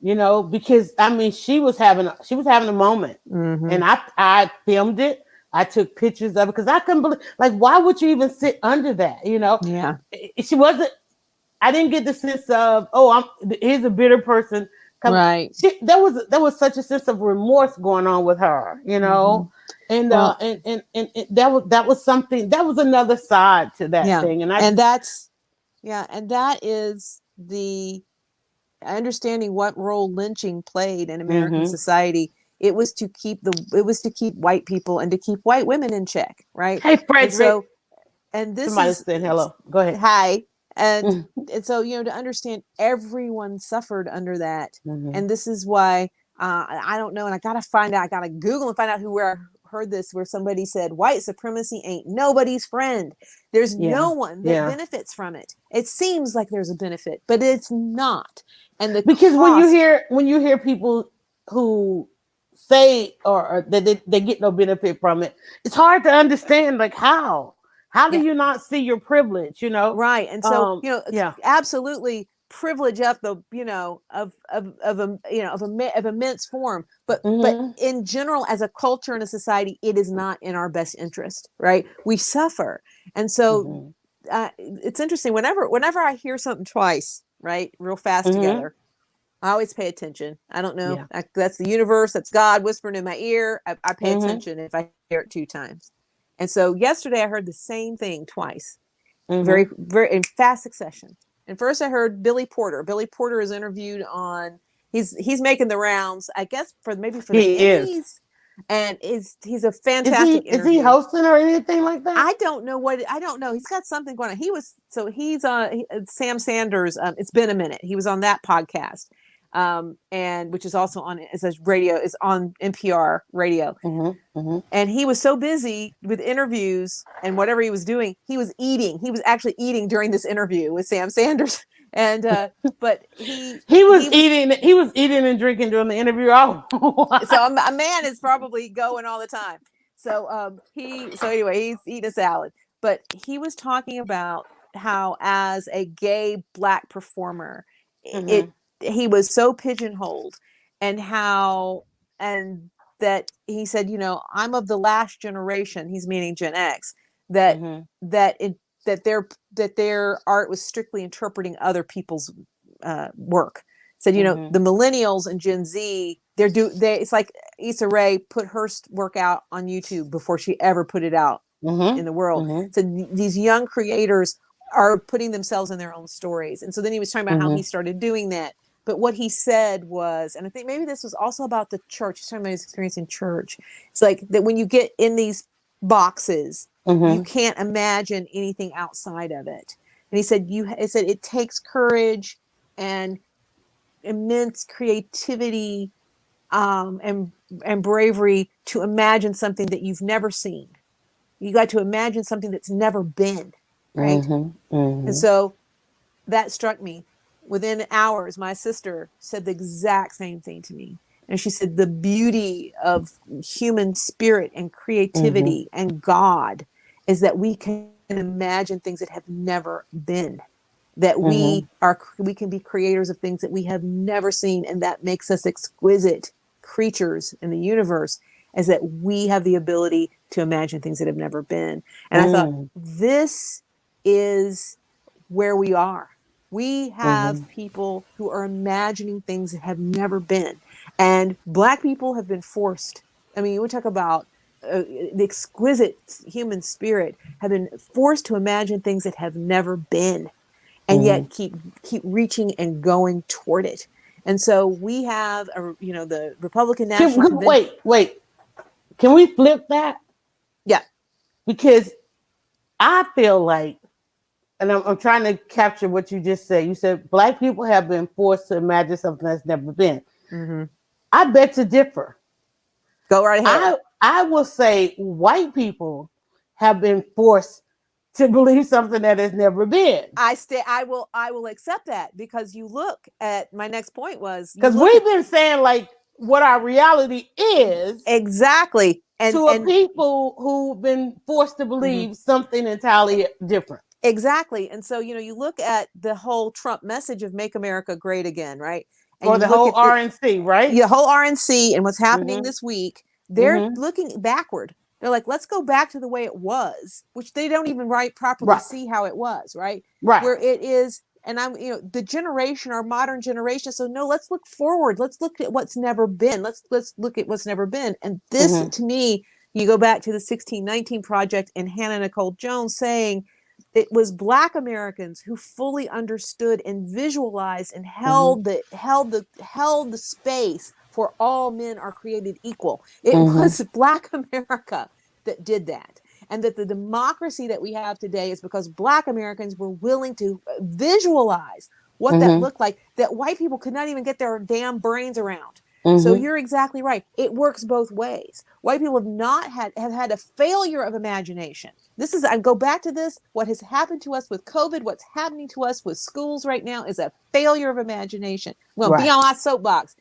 Because I mean, she was having a moment, and I filmed it. I took pictures of it because I couldn't believe, like, why would you even sit under that? Yeah. She wasn't. I didn't get the sense of, here's a bitter person. Right. There was such a sense of remorse going on with her, and that was something, that was another side to that thing, and that is the understanding what role lynching played in American society. It was to keep white people and to keep white women in check, right? Hey, Frederick. And this somebody said hello. Go ahead. Hi. And so, to understand everyone suffered under that. And this is why I don't know. And I got to Google and find out where I heard this, where somebody said white supremacy ain't nobody's friend. There's no one that benefits from it. It seems like there's a benefit, but it's not. And because when you hear people who say or that they get no benefit from it, it's hard to understand, like, how do you not see your privilege, Right. And so absolutely privilege up the of immense form, but in general, as a culture and a society, it is not in our best interest, right? We suffer. And so it's interesting, whenever I hear something twice, right, real fast together, I always pay attention. I don't know. That's the universe. That's God whispering in my ear. I pay attention if I hear it 2 times. And so yesterday I heard the same thing twice, very, very in fast succession. And first I heard Billy Porter. Billy Porter is interviewed on. He's making the rounds, I guess, for the Emmys. And he's a fantastic interview. Is he hosting or anything like that? I don't know. He's got something going on. He's on Sam Sanders. It's been a minute. He was on that podcast. And which is also on is on NPR radio. And he was so busy with interviews and whatever he was doing, he was eating. He was actually eating during this interview with Sam Sanders. And but he was eating and drinking during the interview. So a man is probably going all the time. So anyway, he's eating a salad. But he was talking about how, as a gay Black performer, he was so pigeonholed, and that he said, I'm of the last generation. He's meaning Gen X. That their art was strictly interpreting other people's work. Said, the millennials and Gen Z, it's like Issa Rae put her work out on YouTube before she ever put it out in the world. So these young creators are putting themselves in their own stories. And so then he was talking about how he started doing that. But what he said was, and I think maybe this was also about the church. He's talking about his experience in church. It's like that when you get in these boxes, you can't imagine anything outside of it. And he said, it takes courage and immense creativity and bravery to imagine something that you've never seen. You got to imagine something that's never been, right? And so that struck me. Within hours, my sister said the exact same thing to me. And she said the beauty of human spirit and creativity and God is that we can imagine things that have never been, that we can be creators of things that we have never seen, and that makes us exquisite creatures in the universe, is that we have the ability to imagine things that have never been. And I thought, this is where we are. We have people who are imagining things that have never been. And Black people have been forced. I mean, we talk about the exquisite human spirit, have been forced to imagine things that have never been, and yet keep reaching and going toward it. And so we have, the Republican National Convention. Wait. Can we flip that? Yeah. Because I feel like, and I'm trying to capture what you just said. You said Black people have been forced to imagine something that's never been. I bet to differ. Go right ahead. I will say white people have been forced to believe something that has never been. I will accept that, because you look at my next point was, because we've been saying like what our reality is exactly, and people who've been forced to believe something entirely different. Exactly. And so, you look at the whole Trump message of Make America Great Again, right? And or the whole RNC, right? The whole RNC and what's happening this week, they're looking backward. They're like, let's go back to the way it was, which they don't even properly see how it was, right? Right. Where it is, and I'm, the generation, our modern generation. So no, let's look forward. Let's look at what's never been. Let's look at what's never been. And this, to me, you go back to the 1619 Project and Hannah Nicole Jones saying, it was Black Americans who fully understood and visualized and held the space for all men are created equal. It was Black America that did that. And that the democracy that we have today is because Black Americans were willing to visualize what that looked like, that white people could not even get their damn brains around. So you're exactly right. It works both ways. White people have had a failure of imagination. I go back to this. What has happened to us with COVID, what's happening to us with schools right now is a failure of imagination. Well, be on my soapbox.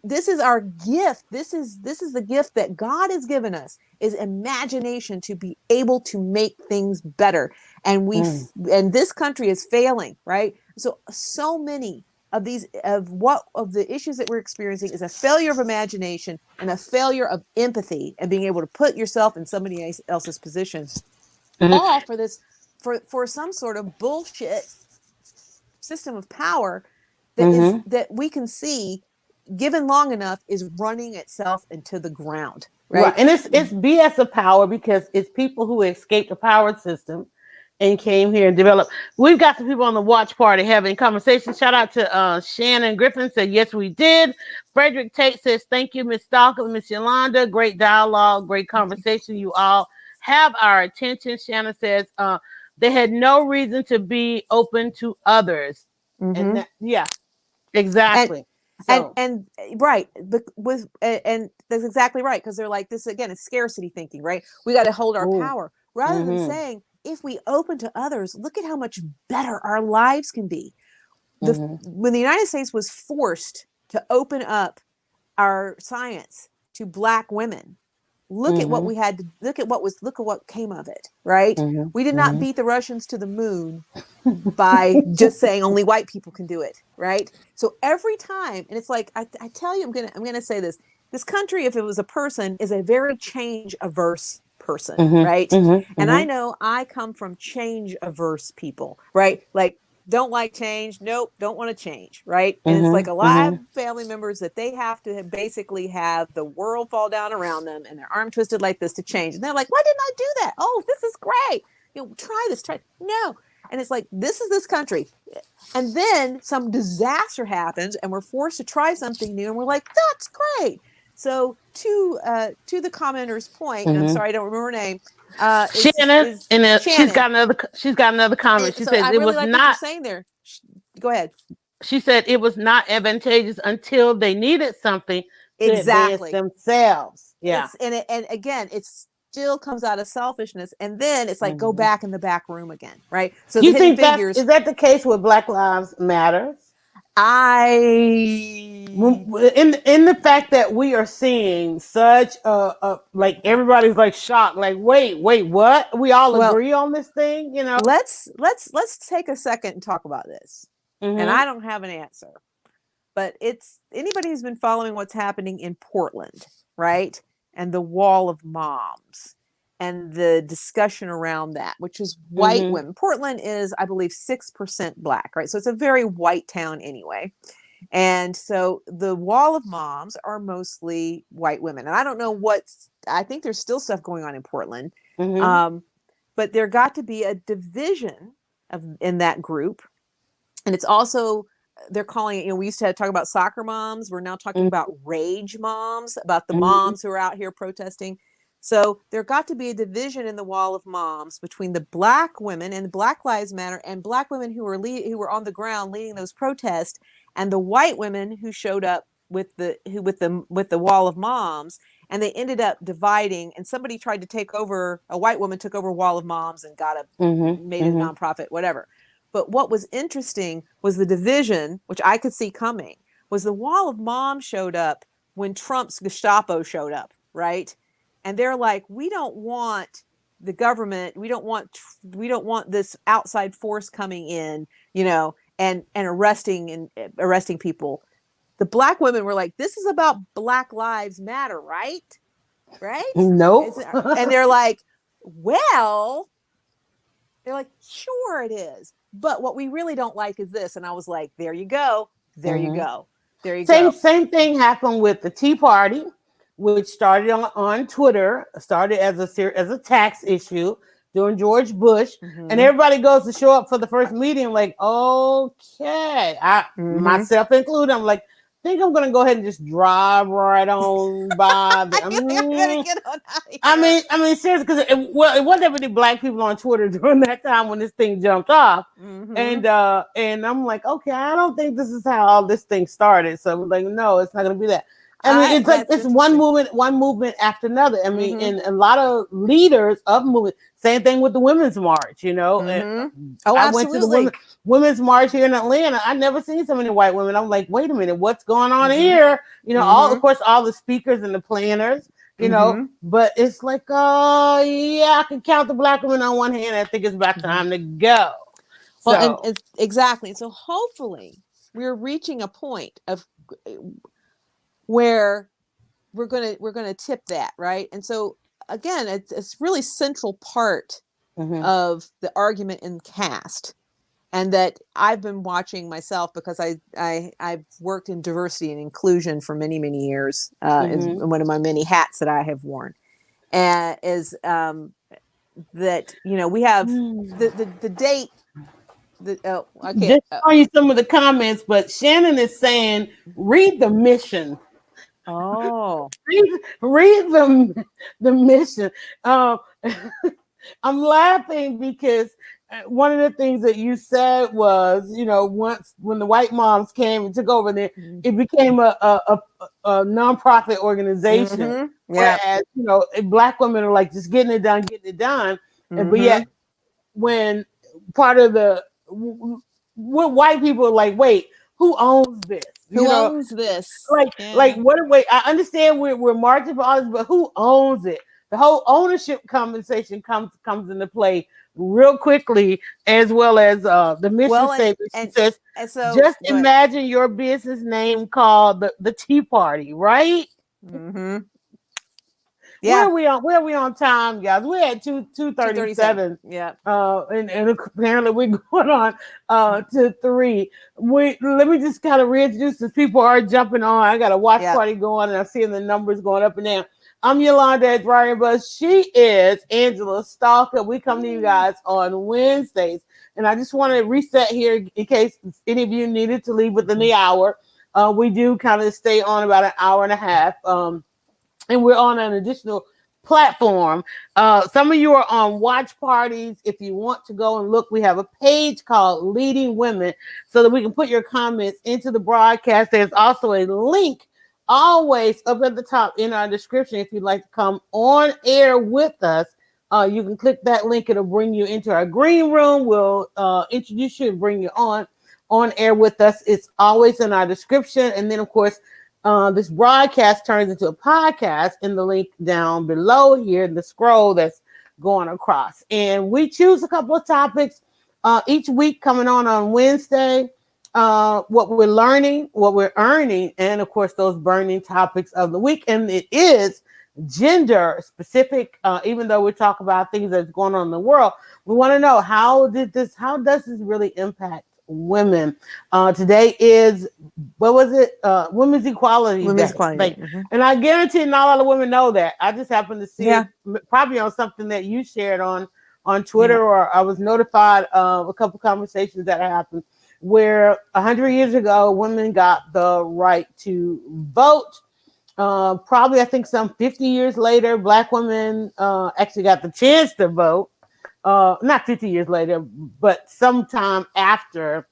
This is our gift. This is the gift that God has given us, is imagination to be able to make things better. And and this country is failing, right? So many of the issues that we're experiencing is a failure of imagination and a failure of empathy and being able to put yourself in somebody else's position. All for this, for some sort of bullshit system of power that that we can see, given long enough, is running itself into the ground. Right. And it's BS of power, because it's people who escaped the power system and came here and developed. We've got some people on the watch party having conversations. Shout out to Shannon Griffin, said, yes, we did. Frederick Tate says, thank you, Miss Stalker, Miss Yolanda. Great dialogue, great conversation. You all have our attention. Shannon says, they had no reason to be open to others. And that, exactly. And right, and that's exactly right, because they're like, this again is scarcity thinking, right? We got to hold our power, rather than saying, if we open to others, look at how much better our lives can be. When the United States was forced to open up our science to Black women, look at what we had to look at what came of it, right? We did not beat the Russians to the moon by just saying only white people can do it, right? So every time, and it's like, I tell you, I'm gonna say this country, if it was a person, is a very change averse person, right? And I know I come from change averse people, right? Like, don't like change. Nope, don't want to change, right? And it's like a lot of family members that they have to basically have the world fall down around them and their arm twisted like this to change. And they're like, why didn't I do that? Oh, this is great. Try this, no. And it's like, this is this country. And then some disaster happens and we're forced to try something new. And we're like, that's great. So to the commenter's point, and I'm sorry, I don't remember her name. Shannon, Shannon. She's got another comment. She says, I really like what you're saying there. Go ahead. She said it was not advantageous until they needed something to advance Exactly. themselves. Yeah. And again, it still comes out of selfishness, and then it's like go Mhm. back in the back room again, right? So Do the you Hidden think Figures, is that the case with Black Lives Matters? I In the fact that we are seeing such like everybody's like shocked, like wait, what? We all well, agree on this thing, you know? let's take a second and talk about this. And Mm-hmm. I don't have an answer, but it's anybody who's been following what's happening in Portland, right? And the wall of moms and the discussion around that, which is white Mm-hmm. women. Portland is, I believe, 6% black, right? So it's a very white town anyway. And so the wall of moms are mostly white women. And I don't know I think there's still stuff going on in Portland. Mm-hmm. Um, but there got to be a division in that group. And it's also, they're calling it, we used to talk about soccer moms. We're now talking about rage moms, about the Mm-hmm. moms who are out here protesting. So there got to be a division in the wall of moms between the black women and Black Lives Matter and black women who were on the ground leading those protests, and the white women who showed up with the wall of moms, and they ended up dividing, and somebody tried to take over, a white woman took over wall of moms and made it a Mm-hmm. nonprofit, whatever. But what was interesting was the division, which I could see coming, was the wall of moms showed up when Trump's Gestapo showed up, right? And they're like, we don't want the government, we don't want this outside force coming in, and arresting people. The black women were like, this is about Black Lives Matter, right? Right? Nope. And they're like, well, they're like, sure it is. But what we really don't like is this. And I was like, there you go. There you Mm-hmm. go. There you Same go. same thing happened with the Tea Party, which started on Twitter, started as a tax issue during George Bush, and Mm-hmm. everybody goes to show up for the first meeting, like, okay, I Mm-hmm. myself included, I'm like, think I'm gonna go ahead and just drive right on by. I feel like I'm gonna get on out of I here. mean, seriously, because it wasn't that many black people on Twitter during that time when this thing jumped off, Mm-hmm. and I'm like, okay, I don't think this is how all this thing started. So I'm like, no, it's not going to be that. I mean, it's like That's it's interesting. one movement after another. I mean, Mm-hmm. and a lot of leaders of movement. Same thing with the Women's March. Mm-hmm. Oh, I went to the absolutely. women's march here in Atlanta. I never seen so many white women. I'm like, wait a minute, what's going on Mm-hmm. here? All of Mm-hmm. course, all the speakers and the planners. Mm-hmm. But it's like, yeah, I can count the black women on one hand. I think it's about Mm-hmm. time to go. Well, and So, exactly. So hopefully we're reaching a point of where we're gonna tip that, right? And so again, it's really central part mm-hmm, of the argument in caste, and that I've been watching myself because I've worked in diversity and inclusion for many years, is mm-hmm. one of my many hats that I have worn, and is that we have the date. Okay. Just showing you some of the comments, but Shannon is saying, read the mission. Oh. Read the mission. Um, I'm laughing because one of the things that you said was, once when the white moms came and took over, then it became a nonprofit organization. Mm-hmm. Yeah. Whereas, black women are like just getting it done. But Mm-hmm. yet, when part of what white people are like, wait, who owns this? Who owns this? Like Yeah. what? Wait, I understand we're marching for all this, but who owns it? The whole ownership compensation comes into play real quickly, as well as the mission Well, statement. She says, and so just go ahead. imagine your business name called the Tea Party, right? Mm-hmm. Where Yeah. are we on time, guys? We're at 2:37. Yeah. And apparently we're going on to 3. Let me just kind of reintroduce this. People are jumping on. I got a watch party going, and I'm seeing the numbers going up and down. I'm Yolanda at Dryer Buzz. She is Angela Stalker. We come to you guys on Wednesdays, and I just want to reset here in case any of you needed to leave within the hour. We do kind of stay on about an hour and a half. And we're on an additional platform. Some of you are on watch parties. If you want to go and look, we have a page called Leading Women so that we can put your comments into the broadcast. There's also a link always up at the top in our description, if you'd like to come on air with us, you can click that link. It'll bring you into our green room. We'll introduce you and bring you on air with us. It's always in our description. And then, of course, this broadcast turns into a podcast in the link down below here in the scroll that's going across. And we choose a couple of topics each week coming on Wednesday. What we're learning, what we're earning, and of course, those burning topics of the week. And it is gender specific, even though we talk about things that's going on in the world. We want to know how does this really impact women? Today is, what was it? Women's Equality Women's Day. Equality Day. And I guarantee not a lot of women know that. I just happened to see Yeah. it probably on something that you shared on Twitter, or I was notified of a couple conversations that happened where 100 years ago, women got the right to vote. Probably, I think some 50 years later, Black women actually got the chance to vote. Not 50 years later, but sometime after,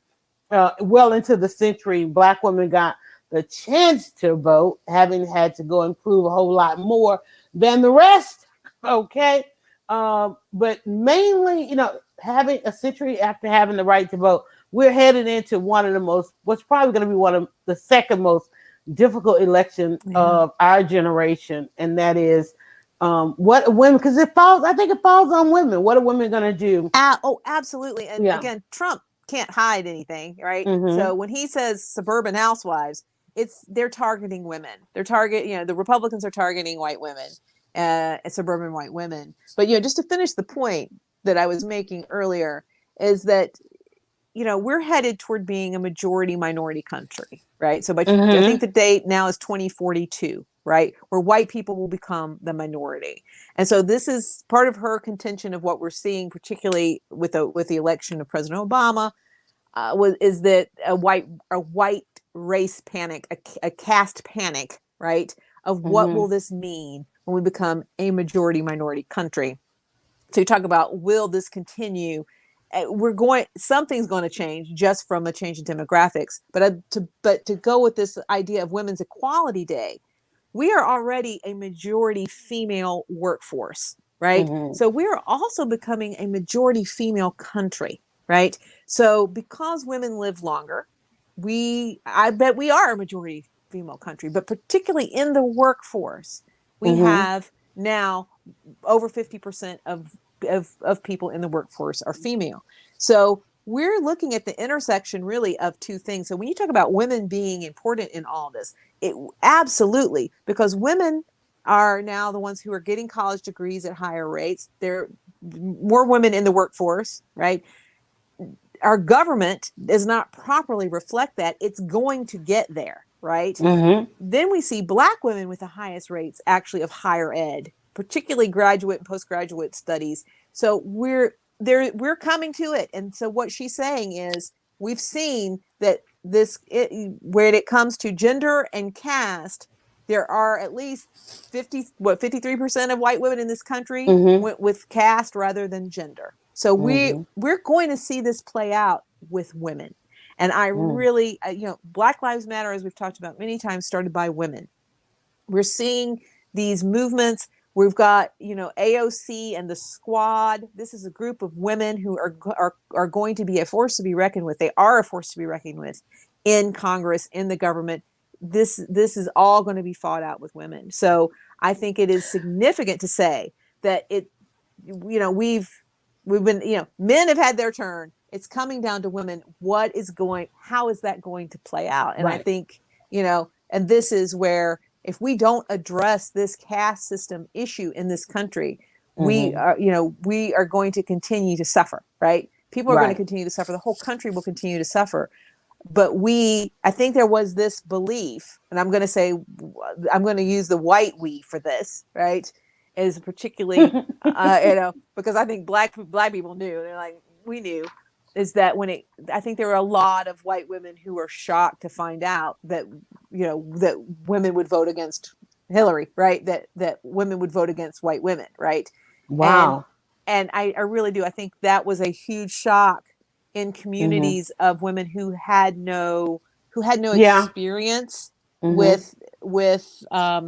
well into the century, Black women got the chance to vote, having had to go and prove a whole lot more than the rest. Okay. But mainly, having a century after having the right to vote, we're headed into one of the what's probably going to be one of the second most difficult election of our generation. And that is what women, because I think it falls on women. What are women going to do? Absolutely. And again, Trump can't hide anything, right? So when he says suburban housewives, they're targeting women. The Republicans are targeting white women, suburban white women. But, just to finish the point that I was making earlier is that, we're headed toward being a majority minority country, right? So I think the date now is 2042, right? Where white people will become the minority. And so this is part of her contention of what we're seeing, particularly with the election of President Obama, is that a white race panic, a caste panic, right? Of what will this mean when we become a majority minority country? So you talk about, will this continue? Something's going to change just from a change in demographics. But to go with this idea of Women's Equality Day, we are already a majority female workforce, right? So we're also becoming a majority female country, right? So because women live longer, I bet we are a majority female country, but particularly in the workforce, we have now over 50% of people in the workforce are female. So we're looking at the intersection really of two things. So when you talk about women being important in all this, it absolutely, because women are now the ones who are getting college degrees at higher rates. There are more women in the workforce, right? Our government does not properly reflect that. It's going to get there, right? Then we see Black women with the highest rates actually of higher ed, particularly graduate and postgraduate studies. So we're coming to it. And so what she's saying is, we've seen that when it comes to gender and caste, there are at least 53% of white women in this country went with caste rather than gender. So we're going to see this play out with women. And I really, Black Lives Matter, as we've talked about many times, started by women. We're seeing these movements. We've got, AOC and the Squad. This is a group of women who are going to be a force to be reckoned with. They are a force to be reckoned with in Congress, in the government. This is all going to be fought out with women. So I think it is significant to say that we've been, men have had their turn. It's coming down to women. How is that going to play out? And I think, and this is where, if we don't address this caste system issue in this country, we are going to continue to suffer, right? People are going to continue to suffer. The whole country will continue to suffer. But I think there was this belief, and I'm going to use the white we for this, right? Is particularly, because I think black people knew. They're like, we knew, is that I think there were a lot of white women who were shocked to find out that, that women would vote against Hillary, right? That women would vote against white women, right? Wow. And I really do. I think that was a huge shock in communities of women who had no experience with with Overt.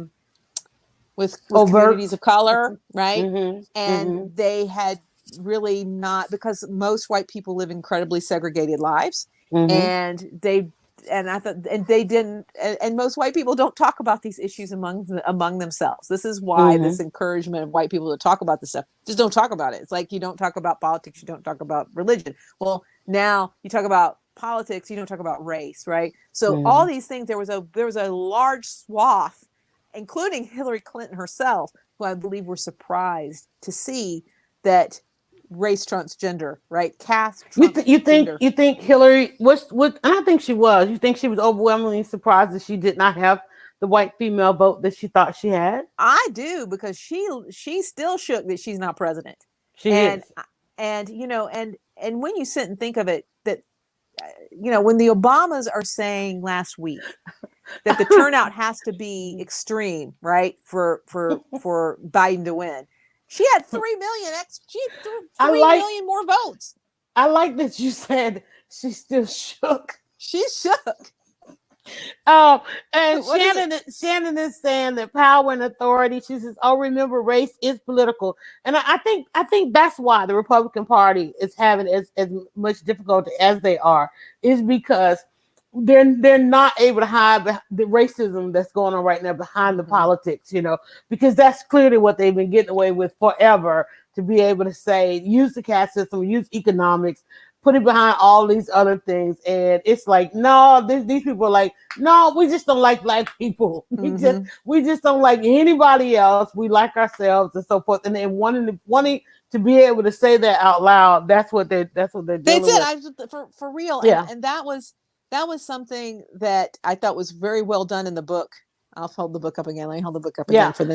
communities of color, right? Mm-hmm. And Mm-hmm. they had really not, because most white people live incredibly segregated lives, Mm-hmm. and they and I thought and they didn't and most white people don't talk about these issues among themselves. This is why Mm-hmm. this encouragement of white people to talk about this stuff. Just don't talk about it. It's like you don't talk about politics, you don't talk about religion. Well, now you talk about politics, you don't talk about race, right? So all Mm-hmm. these things, there was a large swath, including Hillary Clinton herself, who I believe were surprised to see that race trumps gender, right? Caste trumps gender. You think Hillary what and I think she was. You think she was overwhelmingly surprised that she did not have the white female vote that she thought she had? I do, because she's still shook that she's not president. She And is. and when you sit and think of it, that when the Obamas are saying last week that the turnout has to be extreme, right, for Biden to win. She had 3 million. She had I 3 million more votes. that you said she still shook. She's shook. Um, and What is it? Shannon is saying that power and authority. She says, "Oh, remember, race is political," and I think that's why the Republican Party is having as much difficulty as they are, is because they're not able to hide the racism that's going on right now behind the politics. Because that's clearly what they've been getting away with forever, to be able to say use the caste system, use economics, put it behind all these other things. And it's like, no, these people are like, no, we just don't like black people. We just don't like anybody else. We like ourselves and so forth. And then wanting to be able to say that out loud, that's what they're That's dealing it. with. For real. Yeah. And that was something that I thought was very well done in the book. I'll hold the book up again. Let me hold the book up again for the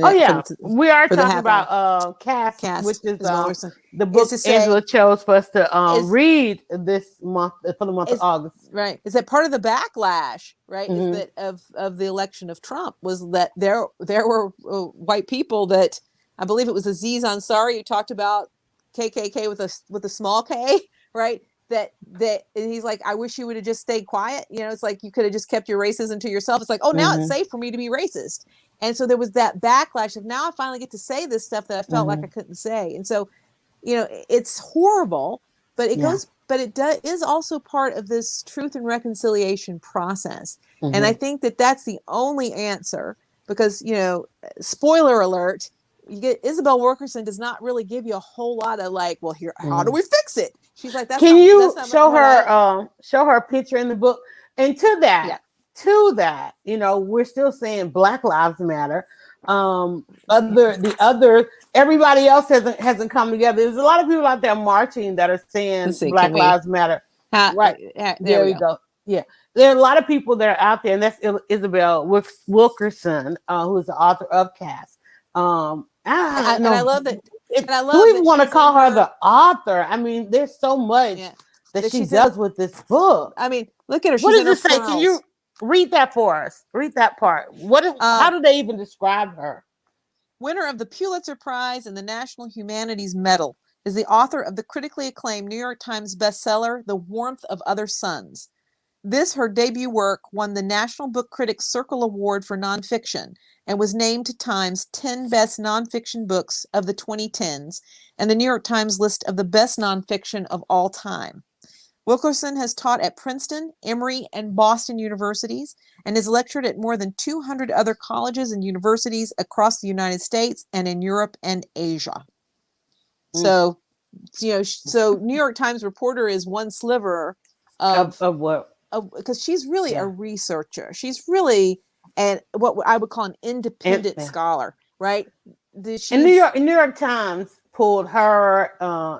we are for the talking half hour. about Caste, which is the book Angela chose for us to read this month, for the month of August. Right. Is that part of the backlash, right? Is that of the election of Trump, was that there were white people that, I believe it was Aziz Ansari who talked about KKK with a small K, right? That and he's like, I wish you would have just stayed quiet. It's like you could have just kept your racism to yourself. It's like, oh, now it's safe for me to be racist. And so there was that backlash of, now I finally get to say this stuff that I felt like I couldn't say. And so, it's horrible, but it goes, but it is also part of this truth and reconciliation process. And I think that that's the only answer, because, spoiler alert, you get Isabel Wilkerson does not really give you a whole lot of like, well, here, how do we fix it? She's like, can you show her a picture in the book? And to that, we're still saying Black Lives Matter. Everybody else hasn't come together. There's a lot of people out there marching that are saying Black Lives Matter. Right. There we go. Yeah. There are a lot of people that are out there, and that's Isabel Wilkerson, who's the author of Caste. And I love that. And I love do we even want to call her the author? I mean, there's so much that she does with this book. I mean, look at her. What does it say? Can you read that for us? Read that part. How do they even describe her? Winner of the Pulitzer Prize and the National Humanities Medal, is the author of the critically acclaimed New York Times bestseller, The Warmth of Other Suns. This, her debut work, won the National Book Critics Circle Award for Nonfiction and was named to Time's 10 Best Nonfiction Books of the 2010s and the New York Times list of the best nonfiction of all time. Wilkerson has taught at Princeton, Emory, and Boston universities, and has lectured at more than 200 other colleges and universities across the United States and in Europe and Asia. So, so New York Times reporter is one sliver of what? Because she's really a researcher. She's really what I would call an independent scholar, right? And New York Times pulled her,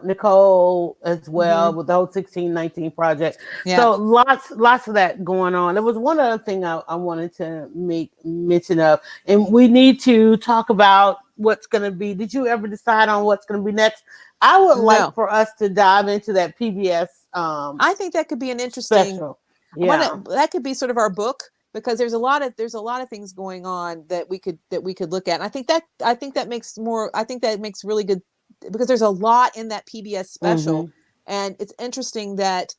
Nicole as well, with the whole 1619 project. So lots of that going on. There was one other thing I wanted to make mention of, and we need to talk about what's going to be. Did you ever decide on what's going to be next? I would like for us to dive into that PBS. I think that could be an interesting special. That could be sort of our book, because there's a lot of things going on that we could look at. And I think that makes really good, because there's a lot in that PBS special. And it's interesting that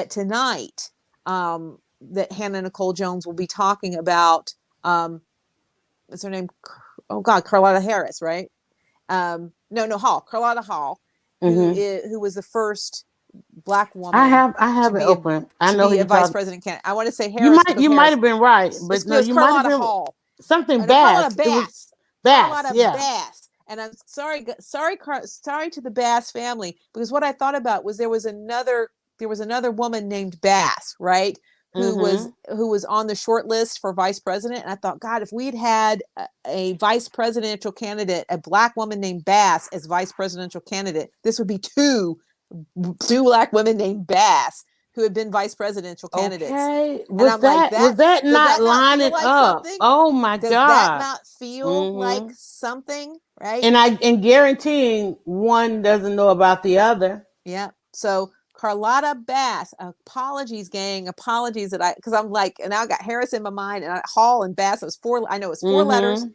tonight that Hannah Nicole Jones will be talking about what's her name? Oh God, Carlotta Harris, right? No, Hall, Carlotta Hall, who was the first Black woman I have to it be open. I to know who be a you vice talking. president candidate. I want to say Harris because You might Harris. have been right, but no, It's you might have Carlotta been Hall. something No, Carlotta Bass. It was Bass. Bass, Carlotta yeah. Bass. And I'm sorry to the Bass family, because what I thought about was there was another woman named Bass, right? Who was on the short list for vice president. And I thought, God, if we'd had a vice presidential candidate, a Black woman named Bass as vice presidential candidate, this would be two Black women named Bass who had been vice presidential candidates. Okay. And I'm like, Was that does not that not feel lining like up? something? Oh my Does that God. not feel like something, right? And guaranteeing one doesn't know about the other. Yeah. So Carlotta Bass, apologies, gang, apologies because I'm like, and now I got Harris in my mind, and Hall and Bass. I know it's 4 letters.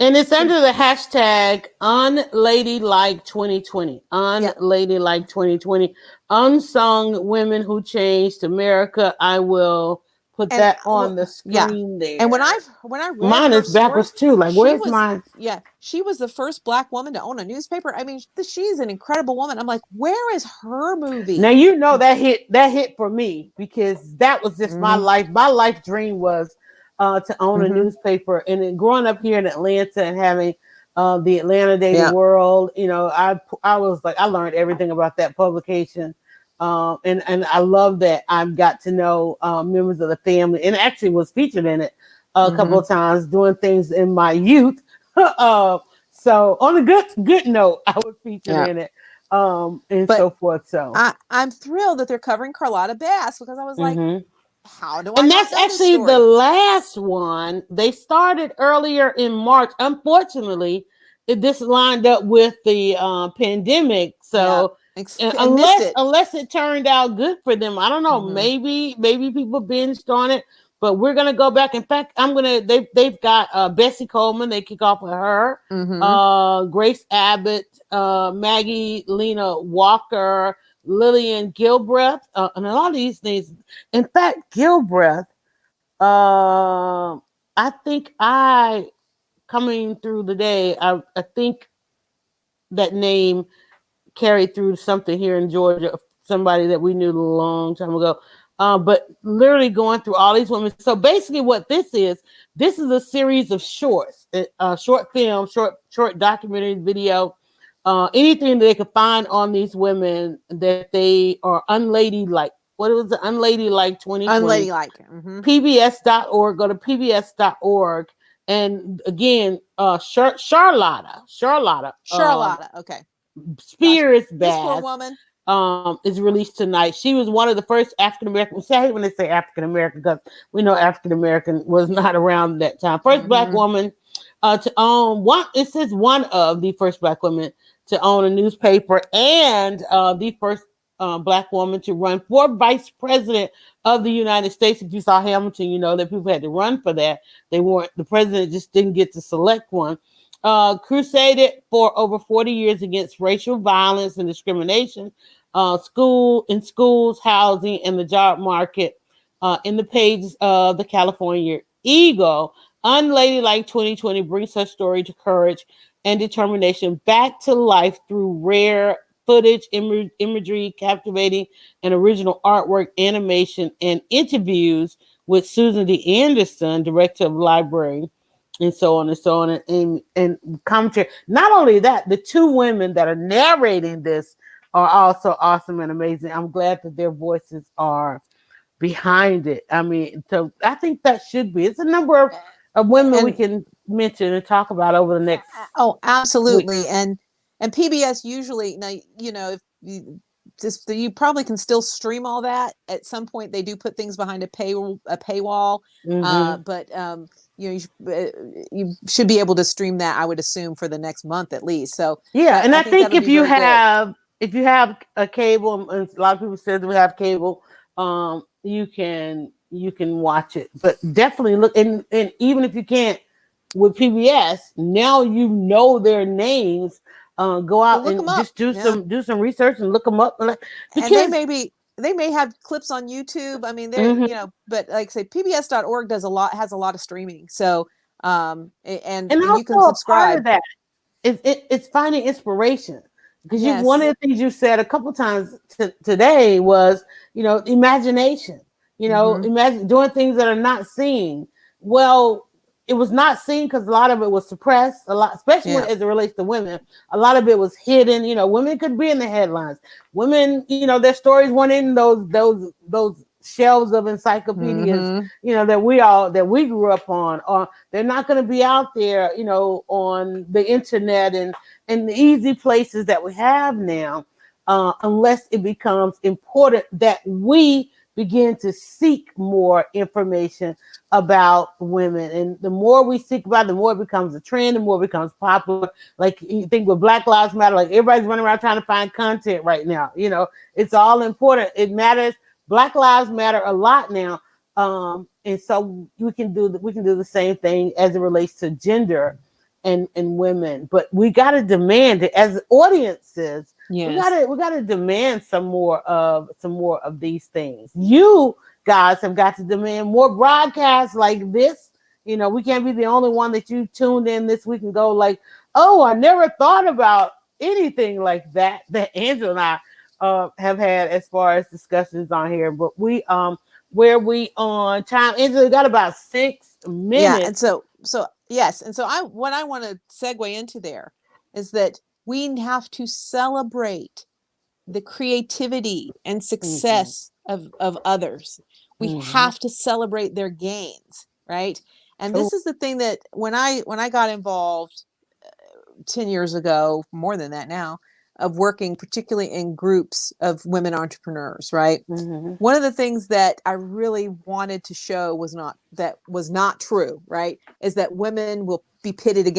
And it's under the hashtag unladylike 2020. Unladylike 2020. Unsung women who changed America. I will put that on the screen there. And when I read mine her is backwards story, too. Like, where's mine? Yeah, she was the first Black woman to own a newspaper. I mean, she's an incredible woman. I'm like, where is her movie? Now you know that hit for me because that was just my life. My life dream was to own a newspaper, and then growing up here in Atlanta and having the Atlanta Daily World, you know, I was like, I learned everything about that publication, and I love that I've got to know members of the family, and actually was featured in it a couple of times doing things in my youth. So on a good note, I was featured in it. And so forth. So I'm thrilled that they're covering Carlotta Bass because I was like, how do I? And that's actually the last one. They started earlier in March. Unfortunately, this lined up with the pandemic. So unless it turned out good for them, I don't know. Maybe people binged on it. But we're gonna go back. In fact, they've got Bessie Coleman. They kick off with her. Grace Abbott, Maggie Lena Walker, Lillian Gilbreth, and a lot of these things. In fact, Gilbreth, I think coming through the day, I think that name carried through something here in Georgia. Somebody that we knew a long time ago. But literally going through all these women. So basically what this is a series of shorts, short film, short documentary video, anything that they could find on these women that they are unladylike. What was it? Unladylike 2020. Unladylike. PBS.org. Go to PBS.org. And again, Charlotta. Okay. Spears Bass. This poor woman. Is released tonight. She was one of the first African American. I hate when they say African American because we know African American was not around that time. First Black woman to own one. It says one of the first Black women to own a newspaper, and the first Black woman to run for vice president of the United States. If you saw Hamilton, you know that people had to run for that. They weren't. The president just didn't get to select one. Crusaded for over 40 years against racial violence and discrimination, schools, housing, and the job market. In the pages of the California Eagle, Unladylike 2020 brings her story to courage and determination back to life through rare footage, imagery, captivating and original artwork, animation, and interviews with Susan D. Anderson, director of library, and so on and so on, and commentary. Not only that, the two women that are narrating this are also awesome and amazing. I'm glad that their voices are behind it. I mean, so I think that should be. It's a number of women we can mention and talk about over the next. Oh, absolutely. Week. And PBS usually, now, you know, if you probably can still stream all that at some point. They do put things behind a paywall, but you should be able to stream that, I would assume, for the next month at least. So yeah, and I think if you have a cable, and a lot of people say that we have cable, you can watch it. But definitely look, and even if you can't with PBS, now you know their names. Go out and just do some research and look them up. Because and they may have clips on YouTube. I mean, they're you know, but like I say, PBS.org has a lot of streaming. So And And you can also a part of subscribe. that it's finding inspiration, because one Yes. of the things you said a couple times today was, imagination. Mm-hmm. Imagine doing things that are not seen. Well, it was not seen because a lot of it was suppressed. A lot, especially Yeah. as it relates to women, a lot of it was hidden. Women could be in the headlines. Women, their stories weren't in those shelves of encyclopedias, Mm-hmm. that we grew up on, or they're not going to be out there, on the internet and the easy places that we have now, unless it becomes important that we begin to seek more information about women. And the more we seek about it, the more it becomes a trend, the more it becomes popular. Like you think with Black Lives Matter, like everybody's running around trying to find content right now. It's all important. It matters. Black Lives Matter a lot now. And so we can do the same thing as it relates to gender and women. But we gotta demand it as audiences. Yes. We gotta demand some more of these things. You guys have got to demand more broadcasts like this. We can't be the only one that you tuned in this week and go like, oh, I never thought about anything like that Angela and I have had as far as discussions on here. But where we on time? Angela, got about 6 Yeah. And minutes. so yes. And so what I want to segue into there is that we have to celebrate the creativity and Mm-hmm. success of others. We Mm-hmm. have to celebrate their gains, right? And Oh, this is the thing that when I got involved 10 years ago, more than that now, of working particularly in groups of women entrepreneurs, right? mm-hmm. One of the things that I really wanted to show was not true, right? Is that women will be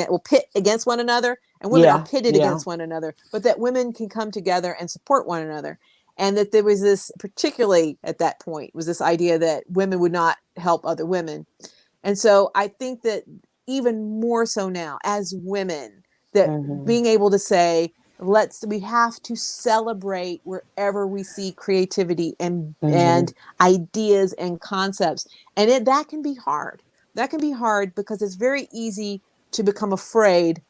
will pit against one another, and women are Yeah, pitted yeah. against one another, but that women can come together and support one another. And that there was this, particularly at that point, was this idea that women would not help other women. And so I think that even more so now as women, that Mm-hmm. being able to say, we have to celebrate wherever we see creativity Mm-hmm. and ideas and concepts. And that can be hard. That can be hard because it's very easy to become afraid,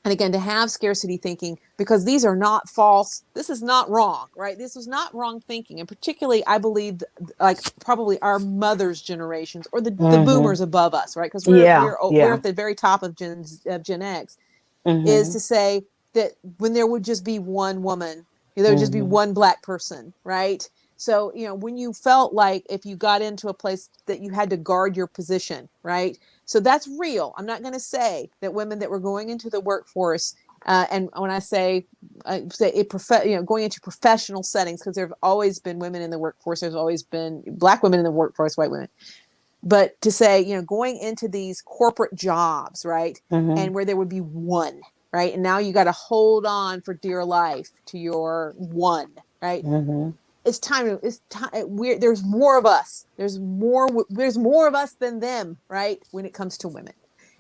and again, to have scarcity thinking, because these are not false. This is not wrong, right? This was not wrong thinking. And particularly, I believe, like probably our mothers' generations or the Mm-hmm. boomers above us, right? Because Yeah, we're yeah. at the very top of Gen X, is Mm-hmm. to say that when there would just be one woman, there would just be Mm-hmm. one Black person, right? So, when you felt like if you got into a place that you had to guard your position, right? So that's real. I'm not going to say that women that were going into the workforce, and when I say going into professional settings, because there have always been women in the workforce, there's always been Black women in the workforce, white women, but to say, going into these corporate jobs, right? Mm-hmm. And where there would be one, right? And now you got to hold on for dear life to your one, right? Mm-hmm. It's time. There's more of us. There's more of us than them, right? When it comes to women.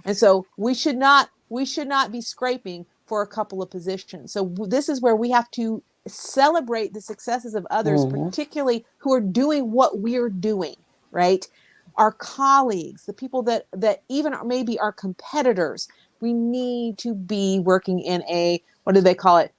And so we should not be scraping for a couple of positions. So this is where we have to celebrate the successes of others, Mm-hmm. particularly who are doing what we're doing, right? Our colleagues, the people that even maybe our competitors. We need to be working in what do they call it?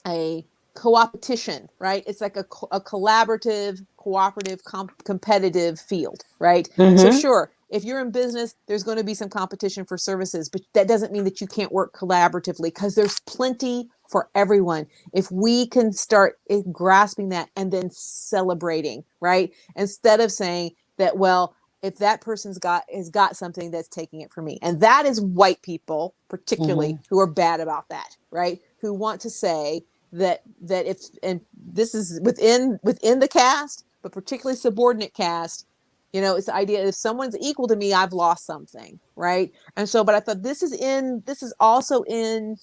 A co-opetition, right? It's like a collaborative, cooperative, competitive field, right? So Mm-hmm. sure, if you're in business, there's going to be some competition for services, but that doesn't mean that you can't work collaboratively, because there's plenty for everyone. If we can start grasping that and then celebrating, right? Instead of saying that, well, if that has got something, that's taking it from me. And that is white people, Mm-hmm. particularly, who are bad about that, right? Who want to say that if, and this is within the caste, but particularly subordinate caste, it's the idea, if someone's equal to me, I've lost something, right? And so, but I thought this is also in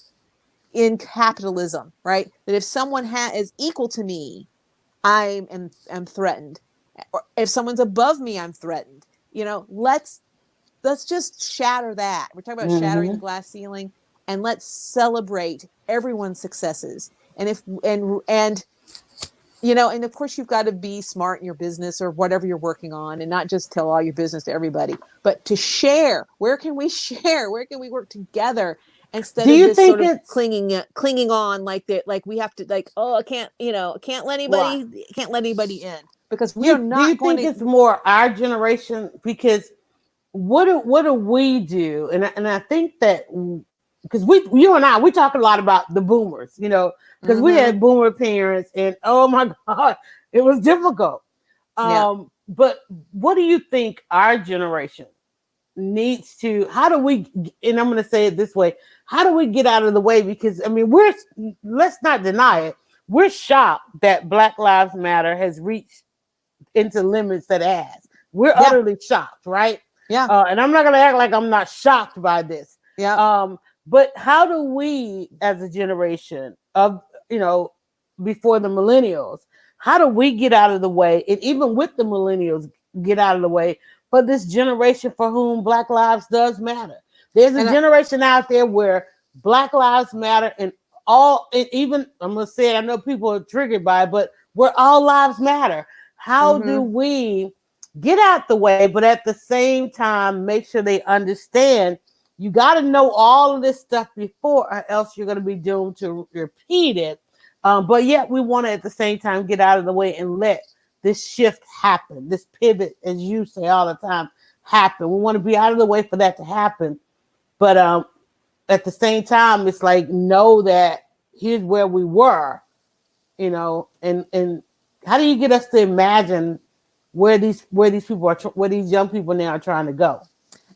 capitalism, right? That if someone is equal to me, am threatened. Or if someone's above me, I'm threatened. Let's just shatter that. We're talking about shattering the Mm-hmm. glass ceiling, and let's celebrate everyone's successes. And if and you know, and of course you've got to be smart in your business or whatever you're working on and not just tell all your business to everybody, but to share. Where can we share? Where can we work together instead Do of you this think sort of it's clinging on like that, like we have to like, oh, I can't, you know, right? can't let anybody in because we are Do you not going think to. it's more our generation? Because what do we do? And I think that because you and I we talk a lot about the boomers, because we Mm-hmm. had boomer parents, and oh my god, it was difficult. Yeah. But what do you think our generation needs to? How do we? And I'm going to say it this way: how do we get out of the way? Because I mean, let's not deny it. We're shocked that Black Lives Matter has reached into limits that it has. We're Yeah. utterly shocked, right? Yeah. And I'm not going to act like I'm not shocked by this. Yeah. But how do we, as a generation of, before the millennials, how do we get out of the way? And even with the millennials, get out of the way for this generation for whom Black lives does matter. There's a And generation out there where Black lives matter, and all, and even I'm gonna say it, I know people are triggered by it, but where all lives matter. How do mm-hmm. we get out the way, but at the same time make sure they understand you got to know all of this stuff before, or else you're going to be doomed to repeat it. But yet we want to at the same time get out of the way and let this shift happen, this pivot, as you say all the time, happen. We want to be out of the way for that to happen. But at the same time, it's like, know that here's where we were, and how do you get us to imagine where these people are, where these young people now are trying to go?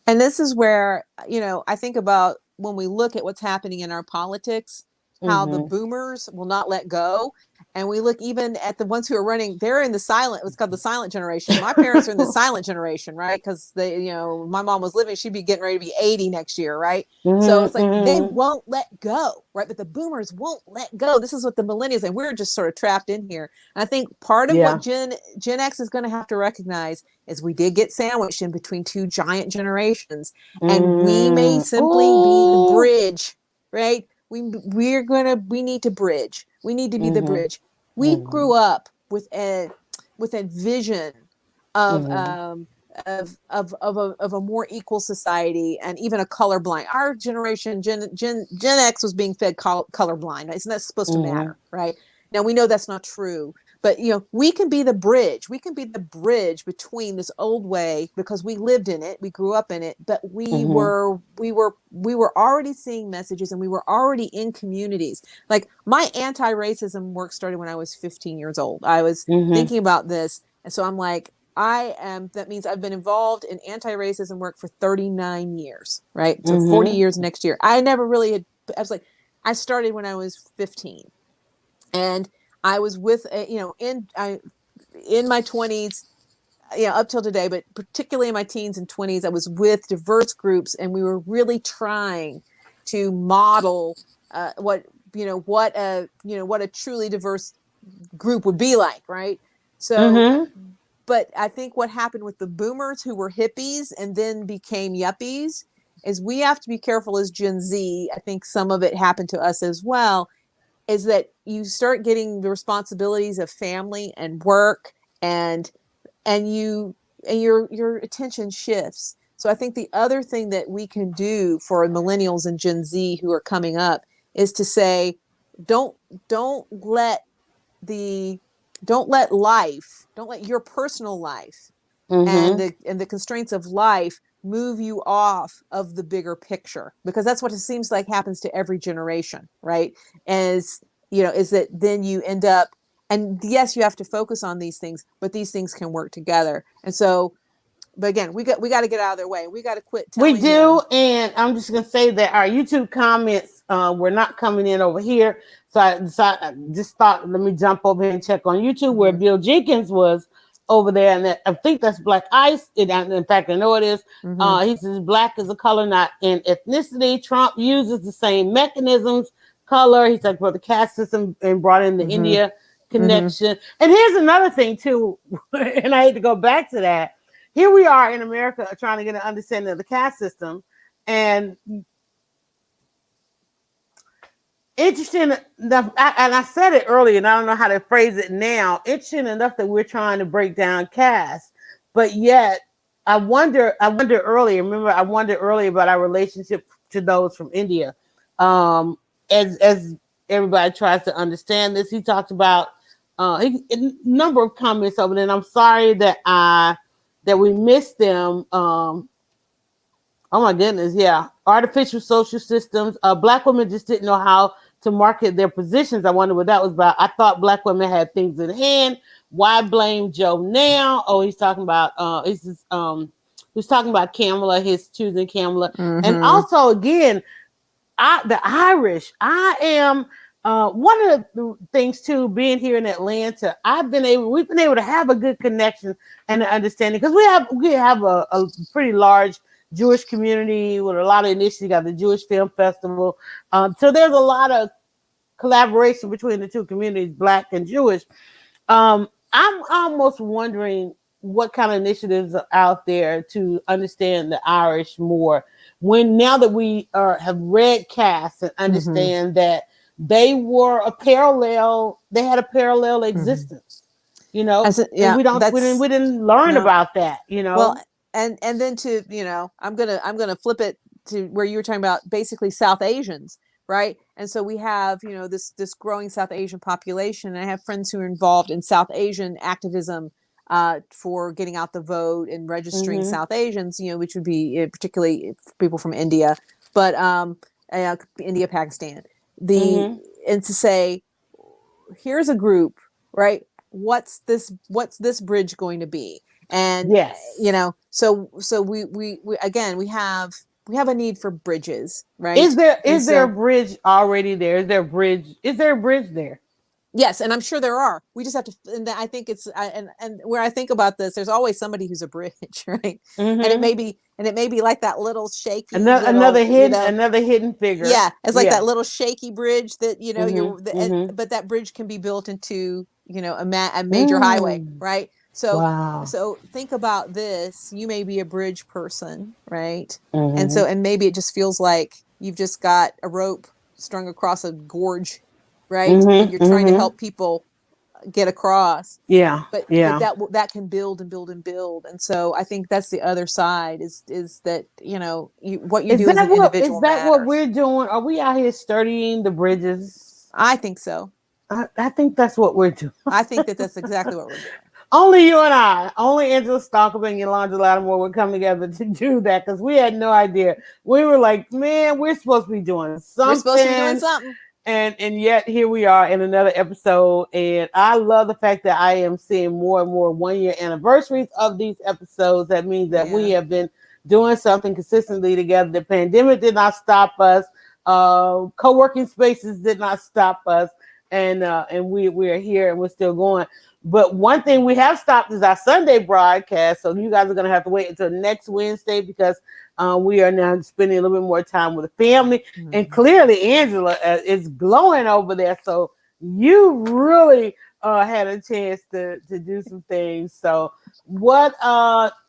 And this is where, you know, I think about when we look at what's happening in our politics, how the Mm-hmm. boomers will not let go. And we look even at the ones who are running, they're in the silent, what's called the silent generation. My parents are in the silent generation, right? Because they, you know, my mom was living, she'd be getting ready to be 80 next year, right? So it's Mm-hmm, like they mm-hmm. won't let go, right? But the boomers won't let go. This is what the millennials, and we're just sort of trapped in here. And I think part of what Yeah. Gen X is going to have to recognize is we did get sandwiched in between two giant generations, and we may Mm. simply be the Ooh. bridge, right? We need to bridge. We need to be the Mm-hmm, bridge. We mm-hmm, grew up with a vision of mm-hmm, of a more equal society and even a colorblind. Our generation, Gen X, was being fed colorblind. Right? Isn't that supposed to mm-hmm, matter, right? Now we know that's not true, but you know we can be the bridge. We can be the bridge between this old way because we lived in it, we grew up in it, but mm-hmm, we were already seeing messages and we were already in communities. Like my anti-racism work started when I was 15 years old. I was mm-hmm, thinking about this, and so I'm like, that means I've been involved in anti-racism work for 39 years, right? So 40 mm-hmm, years next year. I never really had, I was like, I started when I was 15, and I was with, in my 20s, up till today, but particularly in my teens and 20s, I was with diverse groups, and we were really trying to model what a truly diverse group would be like, right? So, mm-hmm. but I think what happened with the boomers who were hippies and then became yuppies is we have to be careful as Gen Z. I think some of it happened to us as well, is that you start getting the responsibilities of family and work, and your attention shifts. So I think the other thing that we can do for millennials and Gen Z who are coming up is to say, don't don't let the don't let your personal life and Mm-hmm. the constraints of life move you off of the bigger picture, because that's what it seems like happens to every generation, right? As is that then you end up, and yes, you have to focus on these things, but these things can work together. And so, but again, we got to get out of their way. We got to quit We telling do, them. and I'm just gonna say that our YouTube comments were not coming in over here, so I just thought, let me jump over here and check on YouTube where Mm-hmm, Bill Jenkins was over there, and I think that's Black Ice. In fact, I know it is. mm-hmm, He says black is a color, not in ethnicity. Trump uses the same mechanisms, color. He talked about the caste system and brought in the mm-hmm, India mm-hmm. connection. And here's another thing too, and I hate to go back to that. Here we are in America trying to get an understanding of the caste system. And interesting enough, and I said it earlier, and I don't know how to phrase it now. Interesting enough that we're trying to break down caste, but yet I wonder. I wonder earlier. Remember, I wondered earlier about our relationship to those from India. Um, as everybody tries to understand this, he talked about a number of comments over there. And I'm sorry that we missed them. Oh my goodness, yeah. Artificial social systems. Black women just didn't know how to market their positions. I wonder what that was about. I thought black women had things in hand. Why blame Joe now? Oh, he's talking about he's talking about Kamala, his choosing Kamala. And also again, the Irish. I am one of the things too, being here in Atlanta, we've been able to have a good connection and an understanding because we have a pretty large Jewish community with a lot of initiatives. You got the Jewish Film Festival. So there's a lot of collaboration between the two communities, Black and Jewish. I'm almost wondering what kind of initiatives are out there to understand the Irish more. When now that we have read caste and understand that they had a parallel existence, you know. Yeah, we didn't learn about that, you know. Well, and then to I'm gonna flip it to where you were talking about basically South Asians, right? And so we have this growing South Asian population, and I have friends who are involved in South Asian activism for getting out the vote and registering South Asians, which would be particularly people from India, but India, Pakistan, and to say, here's a group, right? What's this bridge going to be? And so we again we have a need for bridges, right? Is there a bridge already there? Is there a bridge there? Yes, and I'm sure there are. We just have to, and I think it's, and where I think about this, there's always somebody who's a bridge, right? And it may be like that little shaky, another hidden figure. Yeah, it's like that little shaky bridge that but that bridge can be built into a major highway, right? So think about this. You may be a bridge person, right? And maybe it just feels like you've just got a rope strung across a gorge, right? And you're trying to help people get across. But that can build and build and build. And so I think that's the other side is that what you do as an individual. Is that what we're doing? Are we out here studying the bridges? I think so. I think that's what we're doing. I think that's exactly what we're doing. Only you and I, only Angela Stalker and Yolanda Lattimore would come together to do that because we had no idea. We were like, man, we're supposed to be doing something. We're supposed to be doing something. And yet here we are in another episode. And I love the fact that I am seeing more and more 1-year anniversaries of these episodes. That means that we have been doing something consistently together. The pandemic did not stop us. Co-working spaces did not stop us. And we are here and we're still going. But one thing we have stopped is our Sunday broadcast. So you guys are going to have to wait until next Wednesday because we are now spending a little bit more time with the family. And clearly Angela is glowing over there. So you really had a chance to do some things. So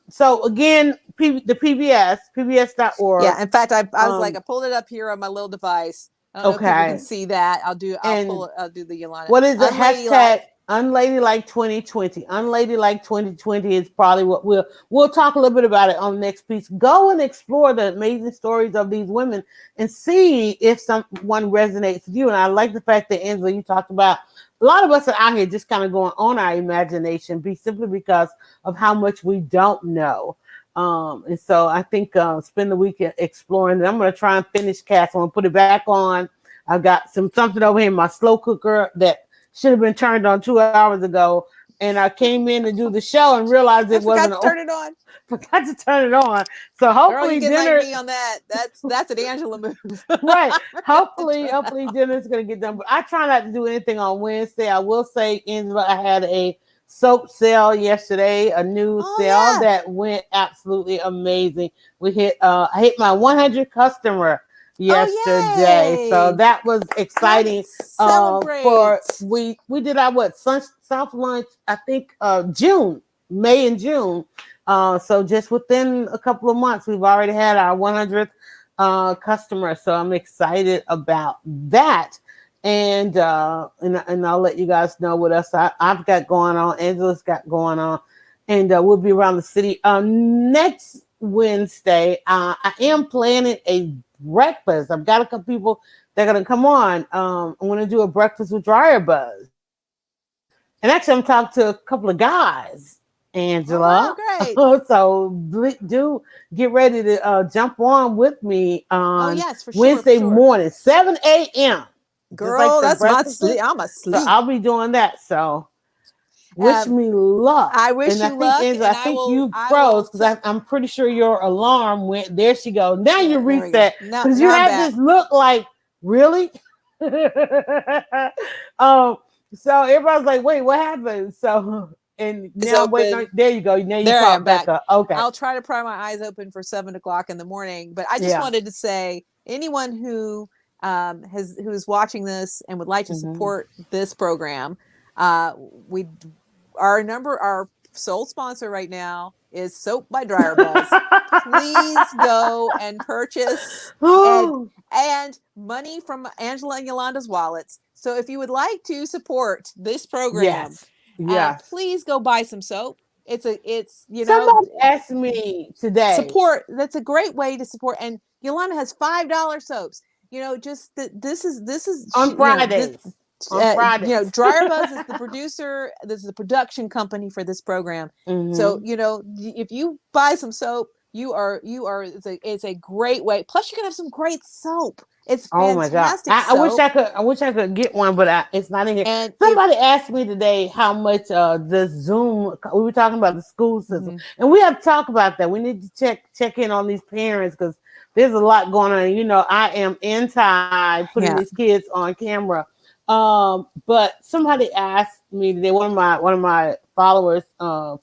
so again, the pbs.org. Yeah, in fact, I was like, I pulled it up here on my little device. I don't know if people can see that. I'll do the Yolanda. What is the hashtag? Unladylike 2020. Unladylike 2020 is probably what we'll talk a little bit about it on the next piece. Go and explore the amazing stories of these women and see if someone resonates with you. And I like the fact that Angela, you talked about a lot of us are out here just kind of going on our imagination, simply because of how much we don't know. And so I think spend the weekend exploring. And I'm going to try and finish cast. I'm going to put it back on. I've got something over here in my slow cooker that should have been turned on 2 hours ago, and I came in to do the show and realized it wasn't. Turn it on. Forgot to turn it on. So hopefully dinner. Like me on that. That's an Angela move. Right. Hopefully dinner is going to get done. But I try not to do anything on Wednesday. I will say, Angela, I had a soap sale yesterday, a new sale that went absolutely amazing. I hit my 100 customer yesterday, so that was exciting. We did our soft launch, I think May and June. So just within a couple of months, we've already had our 100th customer. So I'm excited about that. and I'll let you guys know what else I've got going on. Angela's got going on, and we'll be around the city next Wednesday. I am planning a breakfast. I've got a couple people that are gonna come on. I'm gonna do a breakfast with Dryer Buzz, and actually I'm talking to a couple of guys. Angela, Oh, wow, great. so do get ready to jump on with me Oh, on yes, for sure, for Wednesday sure. morning, 7 a.m. Just like Girl, the that's my breakfast. sleep. I'm So asleep. I'll be doing that. So wish Um, me luck. I wish And I you think, luck, Angela, I and I think will. you I froze will. because I'm pretty sure your alarm went. There she goes. Now you Yeah, there we go. reset Now, because you now I'm had back. this look like, really? um, so everybody's like, wait, what happened? So, and Eyes now I'm waiting on, open. there you go. Now you There I am popped back back. up. Okay. I'll try to pry my eyes open for 7 o'clock in the morning. But I just Yeah. wanted to say, anyone who who's watching this and would like to Mm-hmm. support this program, uh, we our sole sponsor right now is Soap by Dryer Buzz. Please go and purchase and Oh, money from Angela and Yolanda's wallets. So if you would like to support this program, yes. Yes. please go buy some soap. It's Somebody asked me today support. That's a great way to support. And Yolanda has $5 soaps. Just that this is on Fridays. On Fridays. Dryer Buzz is the producer. This is the production company for this program. So Mm-hmm. if you buy some soap, it's a great way. Plus, you can have some great soap. It's Oh my god! fantastic I wish soap, I could. I wish I could get one, but it's not in here. and if Somebody asked me today how much the Zoom. We were talking about the school system, mhm, and we have to talk about that. We need to check in on these parents because there's a lot going on. I am anti putting yeah, these kids on camera. But somebody asked me today. One of my followers,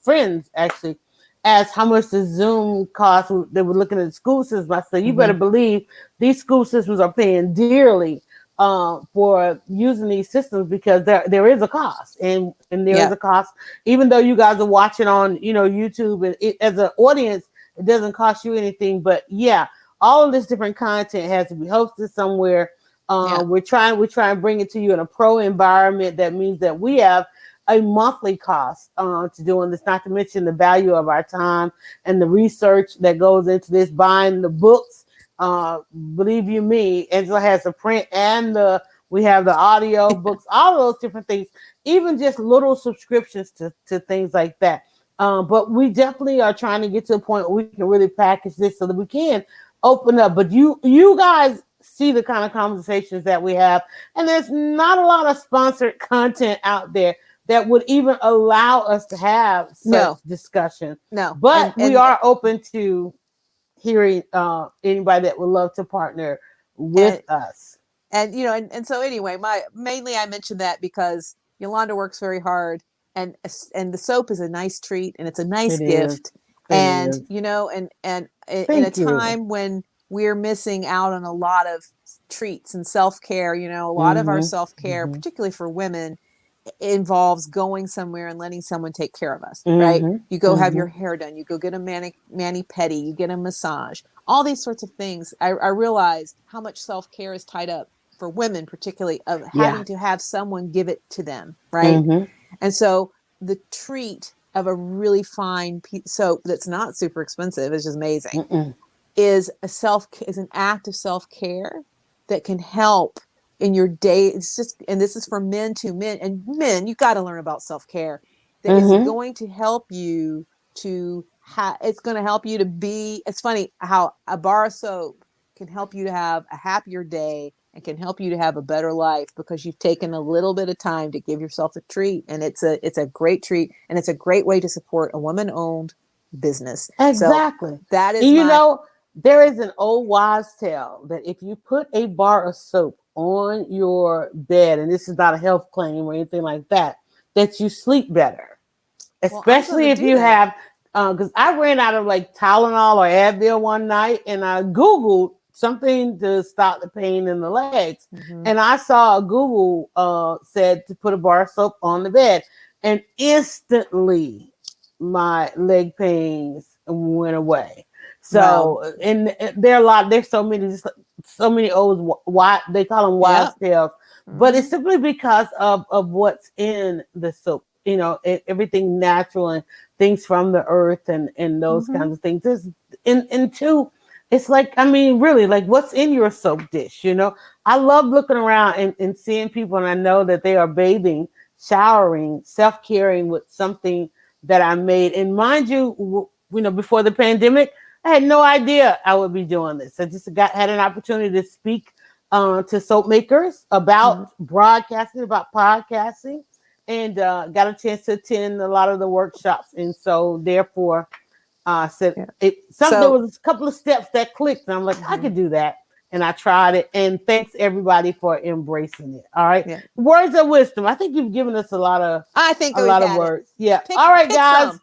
friends actually, asked how much the Zoom cost. They were looking at the school system. I said, you better mhm, believe these school systems are paying dearly for using these systems because there is a cost, and there is yeah, a cost. Even though you guys are watching on YouTube, and as an audience, it doesn't cost you anything. But yeah, all of this different content has to be hosted somewhere. yeah, We're trying to bring it to you in a pro environment. That means that we have a monthly cost to doing this, not to mention the value of our time and the research that goes into this, buying the books. Believe you me, Angela has the print and we have the audio books, all those different things, even just little subscriptions to things like that. But we definitely are trying to get to a point where we can really package this so that we can open up. But you guys see the kind of conversations that we have, and there's not a lot of sponsored content out there that would even allow us to have such no, discussion. no, But we and are open to hearing anybody that would love to partner with and us. and so anyway, mainly I mentioned that because Yolanda works very hard, and the soap is a nice treat, and it's a nice It is. gift. It And is. in a Thank you. time when we're missing out on a lot of treats and self-care, a lot of our Mm-hmm. self-care, Mm-hmm. particularly for women, involves going somewhere and letting someone take care of us, right? Mm-hmm. You go have Mm-hmm. your hair done, you go get a mani pedi, you get a massage, all these sorts of things. I realize how much self-care is tied up for women, particularly, of Yeah. having to have someone give it to them, right? Mm-hmm. And so the treat of a really fine soap that's not super expensive, is just amazing, Mm-mm. is an act of self-care that can help in your day. It's just, and this is for men to men, and men, you got to learn about self-care, that is Mm-hmm. going to help you to it's going to help you to be. It's funny how a bar of soap can help you to have a happier day and can help you to have a better life because you've taken a little bit of time to give yourself a treat. And it's a great treat, and it's a great way to support a woman owned business. So Exactly. that And is my there is an old wives' tale that if you put a bar of soap on your bed, and this is not a health claim or anything like that, that you sleep better. well, I'm going to Especially if do you that. have, because I ran out of like Tylenol or Advil one night, and I Googled something to stop the pain in the legs, Mm-hmm. and I saw a Google said to put a bar of soap on the bed, and instantly my leg pains went away. Wow. So, and there's so many old, they call them wives Yep. tales but it's simply because of what's in the soap. You know, everything natural and things from the earth and those kinds of things. There's and two, it's like, I mean, really, like what's in your soap dish? You know, I love looking around and seeing people, and I know that they are bathing, showering, self-caring with something that I made. And mind you, you know, before the pandemic, I had no idea I would be doing this. I just had an opportunity to speak to soap makers about broadcasting, about podcasting, and got a chance to attend a lot of the workshops. And so therefore, said there was a couple of steps that clicked, and I'm like, I could do that. And I tried it. And thanks everybody for embracing it. All right. Yeah. Words of wisdom. I think you've given us a lot of words. Yeah. All right, guys.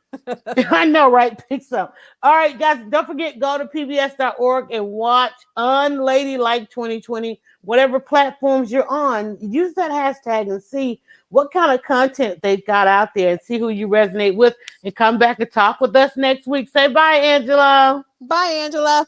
I know, right? Pick some. All right, guys. Don't forget, go to pbs.org and watch Unladylike 2020. Whatever platforms you're on, use that hashtag and see what kind of content they've got out there and see who you resonate with, and come back and talk with us next week. Say bye, Angela. Bye, Angela.